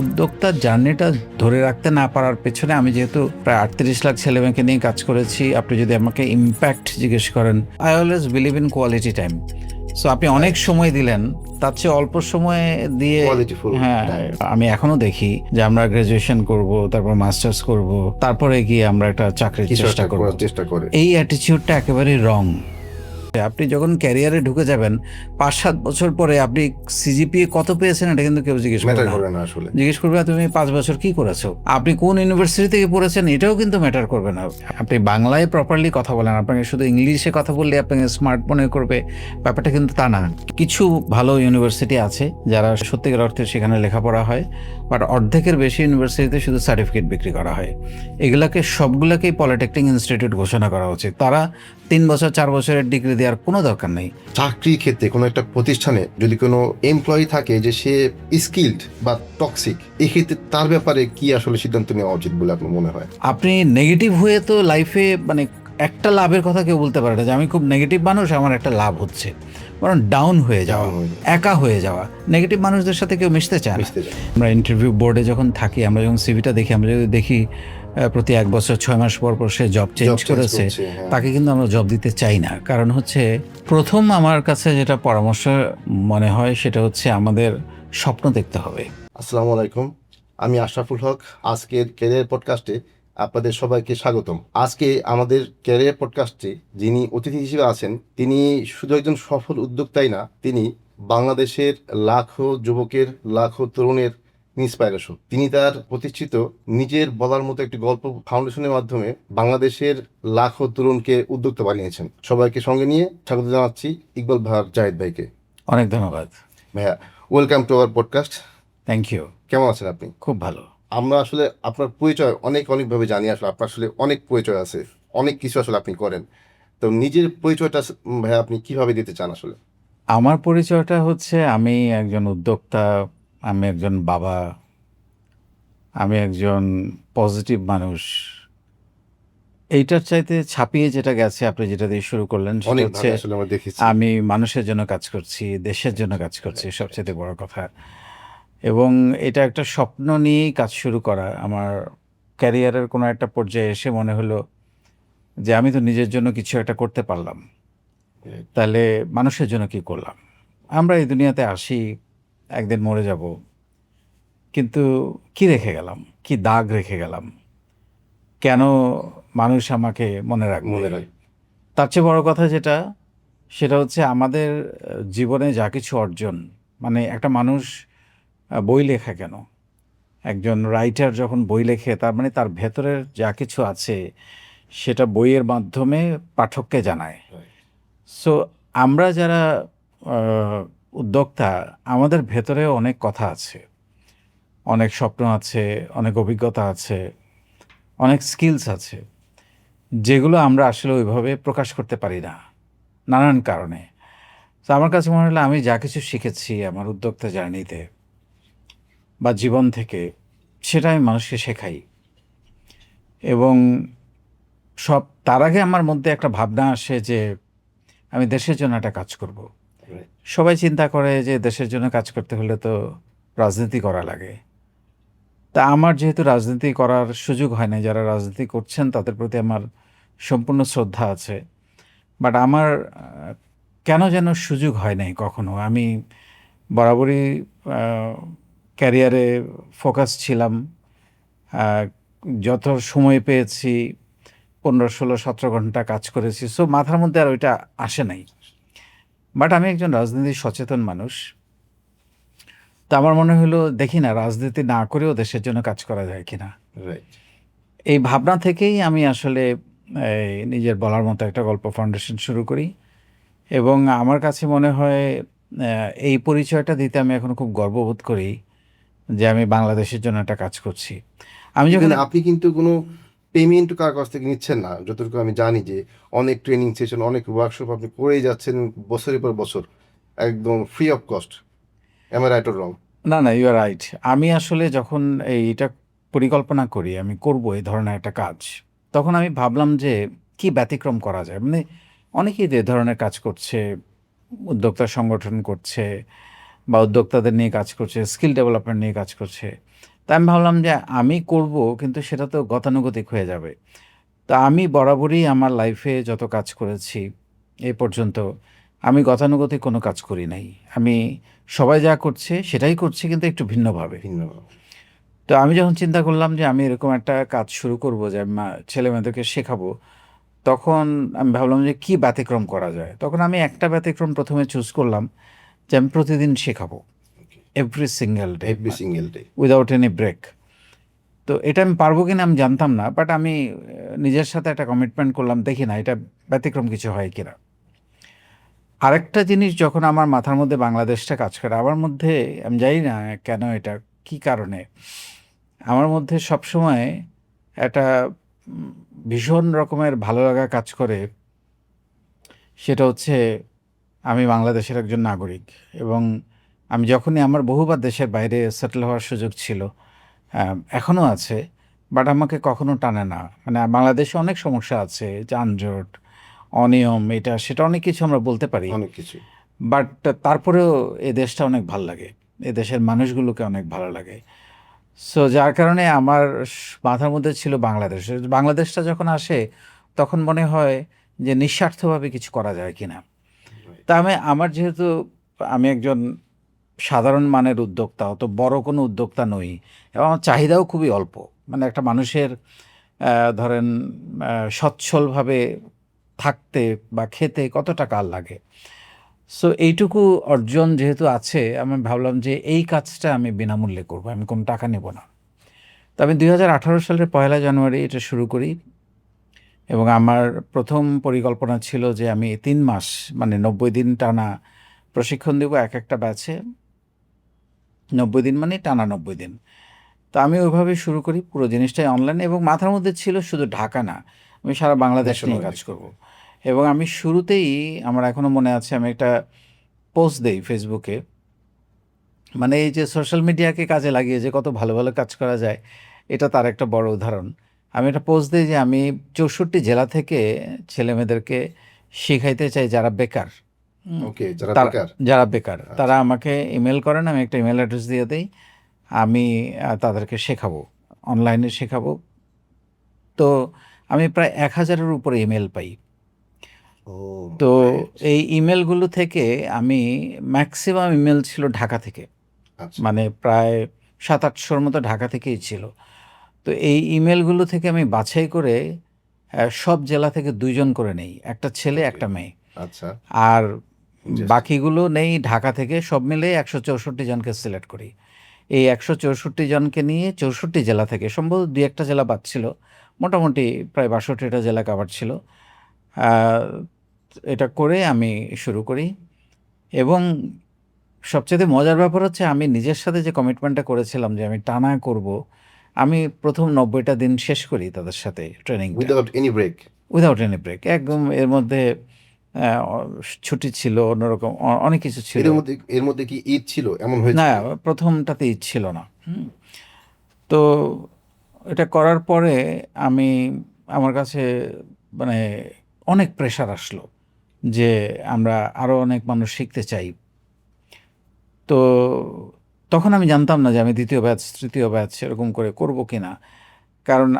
উদ্যোক্তার জার্নিটা ধরে রাখতে না পারার পেছনে আমি যেহেতু প্রায় 38 লাখ ছেলেমেয়েকে নিয়ে কাজ করেছি, আপনি যদি আমাকে ইম্প্যাক্ট জিজ্ঞেস করেন, I always believe in quality time. So আপনি অনেক সময় দিলেন, তার চেয়ে অল্প সময় দিয়ে কোয়ালিটিফুল। হ্যাঁ, আমি এখনো দেখি যে আমরা গ্রাজুয়েশন করব, তারপর মাস্টার্স করব, তারপরে গিয়ে আমরা একটা চাকরির কিছু চেষ্টা একটা করব। করার চেষ্টা করে। এই অ্যাটিটিউডটা একেবারেই রং। আপনি যখন ক্যারিয়ারে ঢুকে যাবেন 5-7 বছর পরে আপনি সিজিপিএ কত পেয়েছেন এটা কিন্তু কেউ জিজ্ঞেস ম্যাটার করবে করে না। না আসলে। জিজ্ঞেস করবে তুমি 5 বছর কি করেছো, আপনি কোন ইউনিভার্সিটি থেকে পড়েছেন এটাও কিন্তু ম্যাটার করবে না। আপনি বাংলায় প্রপারলি কথা বলেন, আপনাকে শুধু ইংলিশে কথা বললে আপনাকে স্মার্ট মনে করবে, ব্যাপারটা কিন্তু তা না। কিছু ভালো ইউনিভার্সিটি আছে যারা সত্যিকার অর্থে সেখানে লেখাপড়া হয়, বাট অর্ধেকের বেশি ইউনিভার্সিটিতে শুধু সার্টিফিকেট বিক্রি করা হয়। এগুলাকে সবগুলোকেই পলিটেকনিক ইনস্টিটিউট ঘোষণা করা উচিত। তারা 3 বছর 4 বছরের ডিগ্রি দেওয়ার কোনো দরকার নেই। চাকরির ক্ষেত্রে কোনো একটা প্রতিষ্ঠানে যদি কোনো এমপ্লয়ি থাকে যে সে স্কিলড বা টক্সিক, এক্ষেত্রে তার ব্যাপারে কি আসলে সিদ্ধান্ত নেওয়া উচিত বলে আপনার মনে হয়? আপনি নেগেটিভ হয়ে তো লাইফে একটা লাভের কথা কেউ বলতে পারে না যে আমি খুব নেগেটিভ মানুষ, আমার একটা লাভ হচ্ছে। বরং ডাউন হয়ে যাওয়া, একা হয়ে যাওয়া। নেগেটিভ মানুষদের সাথে কেউ মিশতে চায় না। আমরা ইন্টারভিউ বোর্ডে যখন থাকি, আমরা যখন সিভিটা দেখি, আমরা যদি দেখি প্রতি 1 বছর 6 মাস পর পর সে জব চেঞ্জ করেছে, তাকে কিন্তু আমরা জব দিতে চাই না। কারণ হচ্ছে, প্রথম আমার কাছে যেটা পরামর্শ মনে হয় সেটা হচ্ছে আমাদের স্বপ্ন দেখতে হবে। আসসালামু আলাইকুম, আমি আশরাফুল হক। আজকের ক্যারিয়ার পডকাস্টে আপনাদের সবাইকে স্বাগতম। আজকে আমাদের ক্যারিয়ার পডকাস্টে যিনি অতিথি হিসেবে আছেন, তিনি শুধু একজন সফল উদ্যোক্তাই না, তিনি বাংলাদেশের লাখো যুবকের, লাখো তরুণের ইন্সপাইরেশন। তিনি তার প্রতিষ্ঠিত নিজের বলার মতো একটি গল্প ফাউন্ডেশনের মাধ্যমে বাংলাদেশের লাখো তরুণকে উদ্যোক্তা বানিয়েছেন। সবাইকে সঙ্গে নিয়ে স্বাগত জানাচ্ছি ইকবাল জাহিদ ভাইকে। অনেক ধন্যবাদ ভাইয়া, welcome to our podcast. Thank you. কেমন আছেন আপনি? খুব ভালো। আমরা আসলে আপনার পরিচয় অনেকভাবে জানি। আসলে আপনার আসলে অনেক পরিচয় আছে, অনেক কিছু আসলে আপনি করেন। তো নিজের পরিচয়টা ভাইয়া আপনি কিভাবে দিতে চান আসলে? আমার পরিচয়টা হচ্ছে, আমি একজন উদ্যোক্তা, আমি একজন বাবা, আমি একজন পজিটিভ মানুষ। এইটার চাইতে ছাপিয়ে যেটা গেছে, আপনি যেটা দিয়ে শুরু করলেন, সেটা অনেক হচ্ছে ভাবে আসলে আমরা দেখেছি। আমি মানুষের জন্য কাজ করছি, দেশের জন্য কাজ করছি, সবচেয়ে বড় কথা। এবং এটা একটা স্বপ্ন নিয়েই কাজ শুরু করা। আমার ক্যারিয়ারের কোনো একটা পর্যায়ে এসে মনে হলো যে আমি তো নিজের জন্য কিছু একটা করতে পারলাম, তাহলে মানুষের জন্য কি করলাম। আমরা এই দুনিয়াতে আসি, একদিন মরে যাব, কিন্তু কি রেখে গেলাম, কি দাগ রেখে গেলাম, কেন মানুষ আমাকে মনে রাখবে? তার চেয়ে বড় কথা যেটা, সেটা হচ্ছে আমাদের জীবনে যা কিছু অর্জন, একটা মানুষ বই লেখা কেন, একজন রাইটার যখন বই লেখে, তার তার ভেতরের যা কিছু আছে সেটা বইয়ের মাধ্যমে পাঠককে জানায়। সো আমরা যারা উদ্যোক্তা, আমাদের ভেতরে অনেক কথা আছে, অনেক স্বপ্ন আছে, অনেক অভিজ্ঞতা আছে, অনেক স্কিলস আছে, যেগুলো আমরা আসলে ওইভাবে প্রকাশ করতে পারি না নানান কারণে। তো আমার কাছে মনে হলো আমি যা কিছু শিখেছি আমার উদ্যোক্তা জার্নিতে বা জীবন থেকে, সেটা আমি মানুষকে শেখাই। এবং তার আগে আমার মধ্যে একটা ভাবনা আসে যে আমি দেশের জন্য একটা কাজ করব। সবাই চিন্তা করে যে দেশের জন্য কাজ করতে হলে তো রাজনীতি করা লাগে। তা আমার যেহেতু রাজনীতি করার সুযোগ হয় না, যারা রাজনীতি করছেন তাদের প্রতি আমার সম্পূর্ণ শ্রদ্ধা আছে, বাট আমার কেন যেন সুযোগ হয় নাই কখনো। আমি বরাবরই ক্যারিয়ারে ফোকাস ছিলাম, যত সময় পেয়েছি 15, 16, 17 ঘন্টা কাজ করেছি। সো মাথার মধ্যে আর ওইটা আসে নাই। বাট আমি একজন রাজনীতি সচেতন মানুষ, তো আমার মনে হলো দেখি না, রাজনীতি না করেও দেশের জন্য কাজ করা যায় কিনা। এই ভাবনা থেকেই আমি আসলে নিজের বলার মতো একটা গল্প ফাউন্ডেশন শুরু করি। এবং আমার কাছে মনে হয় এই পরিচয়টা দিতে আমি এখন খুব গর্ববোধ করি যে আমি বাংলাদেশের জন্য একটা কাজ করছি। আমি যখন আপনি কিন্তু কোনো পেমেন্ট কার কাছ থেকে নিচ্ছেন না, যতটুকু আমি জানি যে অনেক ট্রেনিং সেশন, অনেক ওয়ার্কশপ আপনি করেই যাচ্ছেন বছরের পর বছর, একদম free of cost. Am I right or wrong? না, ইউ আর রাইট। আমি আসলে যখন এইটা পরিকল্পনা করি আমি করব এই ধরনের একটা কাজ, তখন আমি ভাবলাম যে কি ব্যতিক্রম করা যায়। অনেকেই যে ধরনের কাজ করছে, উদ্যোক্তা সংগঠন করছে বা উদ্যোক্তাদের নিয়ে কাজ করছে, স্কিল ডেভেলপমেন্ট নিয়ে কাজ করছে, তা আমি ভাবলাম যে আমি করব, কিন্তু সেটা তো গতানুগতিক হয়ে যাবে। তা আমি বরাবরই আমার লাইফে যত কাজ করেছি এ পর্যন্ত, আমি গতানুগতিক কোনো কাজ করি নাই। আমি সবাই যা করছে সেটাই করছি, কিন্তু একটু ভিন্নভাবে। ভিন্ন। তো আমি যখন চিন্তা করলাম যে আমি এরকম একটা কাজ শুরু করব, যে আমি ছেলেমেয়েদেরকে শেখাবো, তখন আমি ভাবলাম যে কি ব্যতিক্রম করা যায়। তখন আমি একটা ব্যতিক্রম প্রথমে চুজ করলাম, যে আমি প্রতিদিন শেখাবো, every single day, every single day. Without any break. তো এটা আমি পারবো কিনা আমি জানতাম না, বাট আমি নিজের সাথে একটা কমিটমেন্ট করলাম, দেখি না এটা ব্যতিক্রম কিছু হয় কিনা। আরেকটা জিনিস যখন আমার মাথার মধ্যে বাংলাদেশটা কাজ করে, আমার মধ্যে আমি জানি না কেন, এটা কি কারণে আমার মধ্যে সবসময় একটা ভীষণ রকমের ভালো লাগা কাজ করে। সেটা হচ্ছে আমি বাংলাদেশের একজন নাগরিক, এবং আমি যখনই আমার বহুবার দেশের বাইরে সেটেল হওয়ার সুযোগ ছিল, এখনও আছে, বাট আমাকে কখনো টানে না। মানে বাংলাদেশে অনেক সমস্যা আছে, যানজট, অনিয়ম, এটা সেটা অনেক কিছু আমরা বলতে পারি, অনেক কিছু। বাট তারপরেও এ দেশটা অনেক ভাল লাগে, এ দেশের মানুষগুলোকে অনেক ভালো লাগে। সো যার কারণে আমার মাথার মধ্যে ছিল বাংলাদেশ। বাংলাদেশটা যখন আসে তখন মনে হয় যে নিঃস্বার্থভাবে কিছু করা যায় কিনা। তা আমার যেহেতু আমি একজন সাধারণ মানের উদ্যোক্তা, অত বড় কোনো উদ্যোক্তা নই, এবং আমার চাহিদাও খুবই অল্প। মানে একটা মানুষের ধরেন সচ্ছলভাবে থাকতে বা খেতে কত টাকা আর লাগে। সো এইটুকু অর্জন যেহেতু আছে, আমি ভাবলাম যে এই কাজটা আমি বিনামূল্যে করব, আমি কোনো টাকা নেব না। তো আমি 2018 সালের 1 জানুয়ারি এটা শুরু করি, এবং আমার প্রথম পরিকল্পনা ছিল যে আমি 3 মাস, মানে 90 দিন টানা প্রশিক্ষণ দেব এক একটা ব্যাচে। 90 দিন মানে টানা 90 দিন। তো আমি ওইভাবে শুরু করি, পুরো জিনিসটাই অনলাইনে, এবং মাথার মধ্যে ছিল শুধু ঢাকা না, আমি সারা বাংলাদেশ নিয়ে কাজ করব। এবং আমি শুরুতেই, আমার এখনও মনে আছে, আমি একটা পোস্ট দেই ফেসবুকে, মানে এই যে সোশ্যাল মিডিয়াকে কাজে লাগিয়ে যে কত ভালো ভালো কাজ করা যায়, এটা তার একটা বড় উদাহরণ। আমি একটা পোস্ট দিই যে আমি 64 জেলা থেকে ছেলেমেয়েদেরকে শিখাইতে চাই যারা বেকার। ওকে, যারা তারা বেকার। যারা বেকার তারা আচ্ছা। আমাকে ইমেল করেন, আমি একটা ইমেল অ্যাড্রেস দিয়ে দেই, আমি তাদেরকে শেখাবো, অনলাইনে শেখাবো। তো আমি প্রায় 1000-এর উপরে ইমেল পাই। ও তো রাইট। এই ইমেলগুলো থেকে আমি, ম্যাক্সিমাম ইমেল ছিল ঢাকা থেকে, আচ্ছা। মানে প্রায় 700-800-র মতো ঢাকা থেকেই ছিল। তো এই ইমেলগুলো থেকে আমি বাছাই করে সব জেলা থেকে 2 জন করে নেই, একটা ছেলে ওকে। একটা মেয়ে। আচ্ছা। আর ইন্টারেস্টিং। বাকিগুলো নেই ঢাকা থেকে, সব মিলে 164 জনকে সিলেক্ট করি। এই 164 জনকে নিয়ে 64 জেলা থেকে, সম্ভবত 2-1টা জেলা বাদ ছিল, মোটামুটি প্রায় 62টা জেলা কাভার ছিল। আহ, এটা করে আমি শুরু করি, এবং সবচেয়ে মজার ব্যাপার হচ্ছে আমি নিজের সাথে যে কমিটমেন্টটা করেছিলাম যে আমি টানা করব, আমি প্রথম 90টা দিন শেষ করি তাদের সাথে ট্রেনিংটা, without any break. Without any break, একদম। এর মধ্যে আহ, ছুটি ছিল, অন্যরকম অনেক কিছু ছিল। এর মধ্যে কি ঈদ ছিল, এমন না, হয়েছিল? প্রথমটাতে ঈদ ছিল না। তো এটা করার পরে আমি, আমার কাছে মানে অনেক প্রেশার আসলো যে আমরা আরও অনেক মানুষ শিখতে চাই। তো তখন আমি জানতাম না যে আমি দ্বিতীয় ব্যাচ, তৃতীয় ব্যাচ এরকম করে করব কিনা। কারণ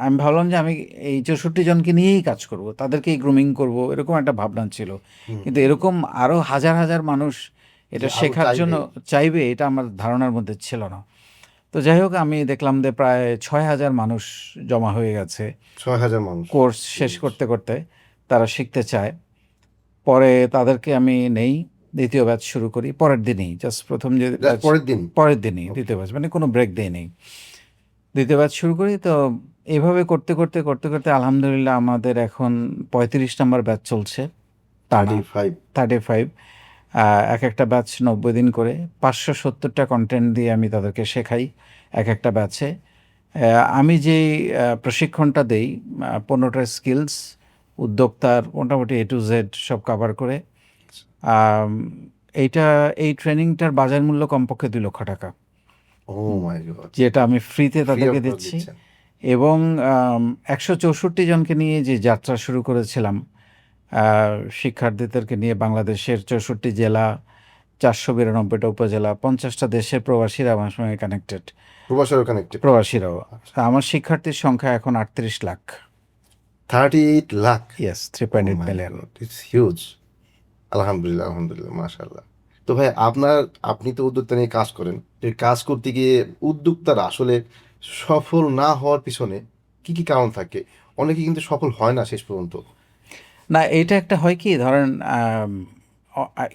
আমি ভাবলাম যে আমি এই 64 জনকে নিয়েই কাজ করব, তাদেরকেই গ্রুমিং করব, এরকম একটা ভাবনা ছিল। হুম, কিন্তু হুম, হুম। এরকম আরও হাজার হাজার মানুষ যে এটা আরো শেখার জন্য চাইবে। চাইবে, এটা আমার ধারণার মধ্যে ছিল না। তো যাই হোক, আমি দেখলাম যে প্রায় 6000 মানুষ জমা হয়ে গেছে 6,000 মানুষ। কোর্স শেষ Huge. করতে করতে, তারা শিখতে চায়। পরে তাদেরকে আমি নেই, দ্বিতীয় ব্যাচ শুরু করি পরের দিনই, জাস্ট প্রথম যে জাস্ট ব্যাচ, পরের দিন। পরের দিনই ওকে। দ্বিতীয় ব্যাচ, মানে কোনো ব্রেক দেই নেই, দ্বিতীয় ব্যাচ শুরু করি। তো এইভাবে করতে করতে করতে করতে আলহামদুলিল্লাহ আমাদের এখন 35 নম্বর ব্যাচ চলছে টানা, 35। 35। এক একটা ব্যাচ 90 দিন করে, 570টা কন্টেন্ট দিয়ে আমি তাদেরকে শেখাই এক একটা ব্যাচে। আমি যেই প্রশিক্ষণটা দেই, 15টা স্কিলস, উদ্যোক্তার মোটামুটি A to Z সব কাভার করে। আম, এইটা, এই ট্রেনিংটার বাজার মূল্য কমপক্ষে 2 লক্ষ টাকা, ও মাই গড। যেটা আমি ফ্রিতে ফ্রি অফ তাদেরকে কস্ট দিচ্ছি। দিচ্ছেন। এবং 164 জনকে নিয়ে যে যাত্রা শুরু করেছিলাম, শিক্ষার্থীদেরকে নিয়ে বাংলাদেশের 64 জেলা, 492টা উপজেলা, 50টা দেশের প্রবাসীরা আমার সঙ্গে কানেক্টেড, প্রবাসীরা কানেক্টেড। প্রবাসীরাও। আমার শিক্ষার্থীর সংখ্যা এখন 38 lakh. 38 lakh. Yes, 3.8 million. It's huge. আলহামদুলিল্লাহ, আলহামদুলিল্লাহ, মাশাআল্লাহ। তো ভাই আপনি তো উদ্যোক্তা নিয়ে কাজ করেন, এই কাজ করতে গিয়ে উদ্যোক্তারা আসলে সফল না হওয়ার পিছনে কি কি কারণ থাকে? অনেকে কিন্তু সফল হয় না শেষ পর্যন্ত। না, এটা একটা হয় কি, ধরেন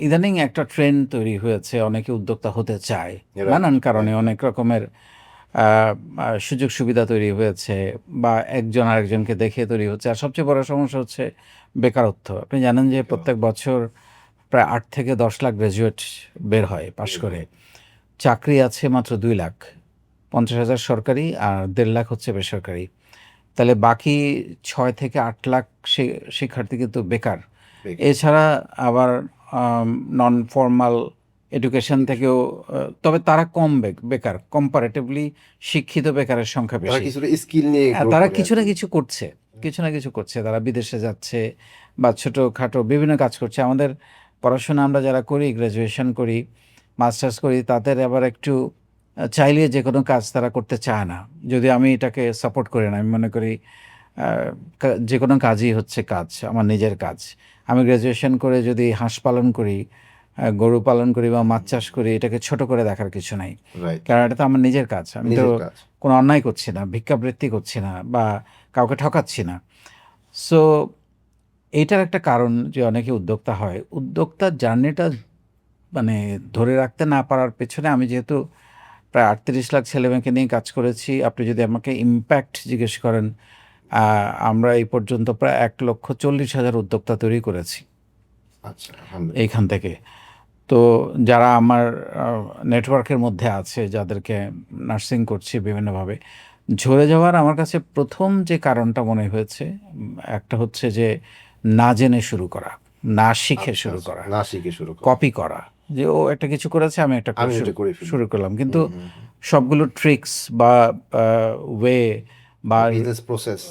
ইদানিং একটা ট্রেন্ড তৈরি হয়েছে, অনেকে উদ্যোক্তা হতে চায় Right, নানান কারণে, right, অনেক রকমের সুযোগ সুবিধা তৈরি হয়েছে, বা একজন আরেকজনকে দেখে তৈরি হচ্ছে। আর সবচেয়ে বড় সমস্যা হচ্ছে বেকারত্ব। আপনি জানেন যে প্রত্যেক বছর প্রায় 8 থেকে 10 লাখ গ্র্যাজুয়েট বের হয় পাশ করে, চাকরি আছে মাত্র 2 লাখ, 50,000 সরকারি আর 1.5 লাখ হচ্ছে বেসরকারি। তাহলে বাকি 6 থেকে 8 লাখ শিক্ষার্থী কিন্তু বেকার। বেকার। এছাড়া আবার নন ফর্মাল এডুকেশন থেকেও, তবে তারা কম বেকার, কম্পারেটিভলি শিক্ষিত বেকারের সংখ্যা তারা বেশি। কিছুটা স্কিল নিয়ে গ্রো তারা করে কিছু আর না কি। কিছু করছে, কিছু না কিছু করছে, তারা বিদেশে যাচ্ছে বা ছোটোখাটো বিভিন্ন কাজ করছে। আমাদের পড়াশোনা আমরা যারা করি, গ্র্যাজুয়েশন করি, মাস্টার্স করি, তাদের আবার একটু চাইলে যে কোনো কাজ তারা করতে চায় না, যদি আমি এটাকে সাপোর্ট করি না। আমি মনে করি যে কোনো কাজই হচ্ছে কাজ, আমার নিজের কাজ। আমি গ্র্যাজুয়েশন করে যদি হাঁস পালন করি, গরু পালন করি বা মাছ চাষ করি, এটাকে ছোট করে দেখার কিছু নাই, রাইট, কারণ এটা তো আমার নিজের কাজ। আমি তো নিজের কাজ। কোনো অন্যায় করছি না, ভিক্ষাবৃত্তি করছি না, বা কাউকে ঠকাচ্ছি না। সো এইটার একটা কারণ যে অনেকে উদ্যোক্তা হয়। উদ্যোক্তার জার্নিটা মানে ধরে রাখতে না পারার পেছনে, আমি যেহেতু প্রায় 38 লাখ ছেলেমেয়েকে নিয়ে কাজ করেছি, আপনি যদি আমাকে ইম্প্যাক্ট জিজ্ঞেস করেন, আমরা এই পর্যন্ত প্রায় 1,40,000 উদ্যোক্তা তৈরি করেছি আচ্ছা, আলহামদুলিল্লাহ। এইখান থেকে। তো যারা আমার নেটওয়ার্কের মধ্যে আছে, যাদেরকে নার্সিং করছি বিভিন্নভাবে, ঝরে যাওয়ার আমার কাছে প্রথম যে কারণটা মনে হয়েছে, একটা হচ্ছে যে না জেনে শুরু করা, না শিখে আচ্ছা, শুরু আচ্ছা, করা, না শিখে শুরু করা। কপি করা। যে ও একটা কিছু করেছে, আমি একটা আমি এটা করে ফেলি। শুরু করলাম, কিন্তু হুম, হুম, হুম। সবগুলো ট্রিক্স বা ওয়ে বা বিজনেস প্রসেস।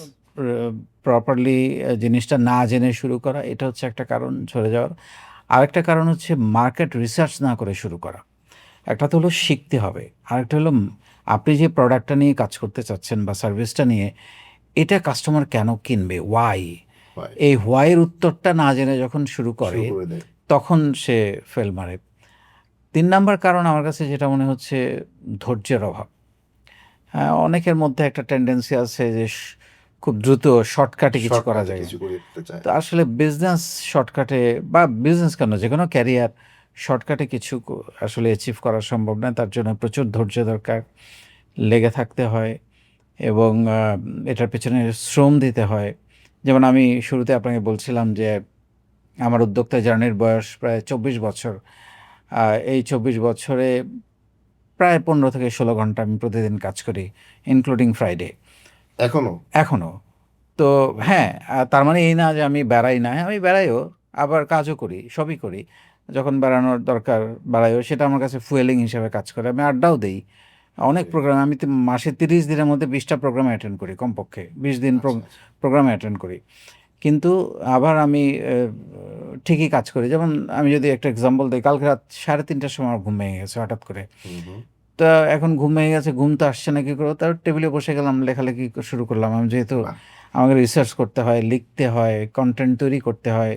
প্রপারলি জিনিসটা না জেনে শুরু করা, এটা হচ্ছে একটা কারণ ঝরে যাওয়ার। আরেকটা কারণ হচ্ছে মার্কেট রিসার্চ না করে শুরু করা। একটা তো হলো শিখতে হবে, আরেকটা হলো আপনি যে প্রোডাক্টটা নিয়ে কাজ করতে চাচ্ছেন বা সার্ভিসটা নিয়ে, এটা কাস্টমার কেন কিনবে, ওয়াই, হয়, এই হোয়াইয়ের উত্তরটা না জেনে যখন শুরু করে, শুরু করে দেয়। তখন সে ফেল মারে। 3 নাম্বার কারণ আমার কাছে যেটা মনে হচ্ছে, ধৈর্যের অভাব। হ্যাঁ, অনেকের মধ্যে একটা টেন্ডেন্সি আছে যে খুব দ্রুত শর্টকাটে কিছু করা শর্টকাটে যায়। কিছু করে দিতে চায়। তো আসলে বিজনেস শর্টকাটে, বা বিজনেস কেন, যে কোনো ক্যারিয়ার শর্টকাটে কিছু আসলে অ্যাচিভ করা সম্ভব নয়। তার জন্য প্রচুর ধৈর্য দরকার, লেগে থাকতে হয়, এবং এটার পেছনে শ্রম দিতে হয়। যেমন আমি শুরুতে আপনাকে বলছিলাম যে আমার উদ্যোক্তা জার্নির বয়স প্রায় 24 বছর। এই 24 বছরে প্রায় 15 থেকে 16 ঘন্টা আমি প্রতিদিন কাজ করি, ইনক্লুডিং ফ্রাইডে, এখনো? এখনও। তো হ্যাঁ, তার মানে এই না যে আমি বেড়াই না, হ্যাঁ, আমি বেড়াইও, আবার কাজও করি, সবই করি। যখন বেড়ানোর দরকার বেড়াইও, সেটা আমার কাছে ফুয়েলিং হিসেবে কাজ করে। আমি আড্ডাও দেই। অনেক প্রোগ্রাম, আমি তো মাসে 30 দিনের মধ্যে 20টা প্রোগ্রামে অ্যাটেন্ড করি, কমপক্ষে 20 দিন আচ্ছা, আচ্ছা। প্রোগ্রামে অ্যাটেন্ড করি। কিন্তু আবার আমি ঠিকই কাজ করি। যেমন আমি যদি একটা এক্সাম্পল দিই, কালকে রাত 3:30টার সময় আমার ঘুম ভেঙে গেছে হঠাৎ করে। হুম, হুম। তা এখন ঘুম ভেঙে গেছে, ঘুম তো আসছে না, কী করবো? তার টেবিলে বসে গেলাম, লেখালেখি শুরু করলাম। আমি যেহেতু বাহ! আমাকে রিসার্চ করতে হয়, লিখতে হয়, কন্টেন্ট তৈরি করতে হয়,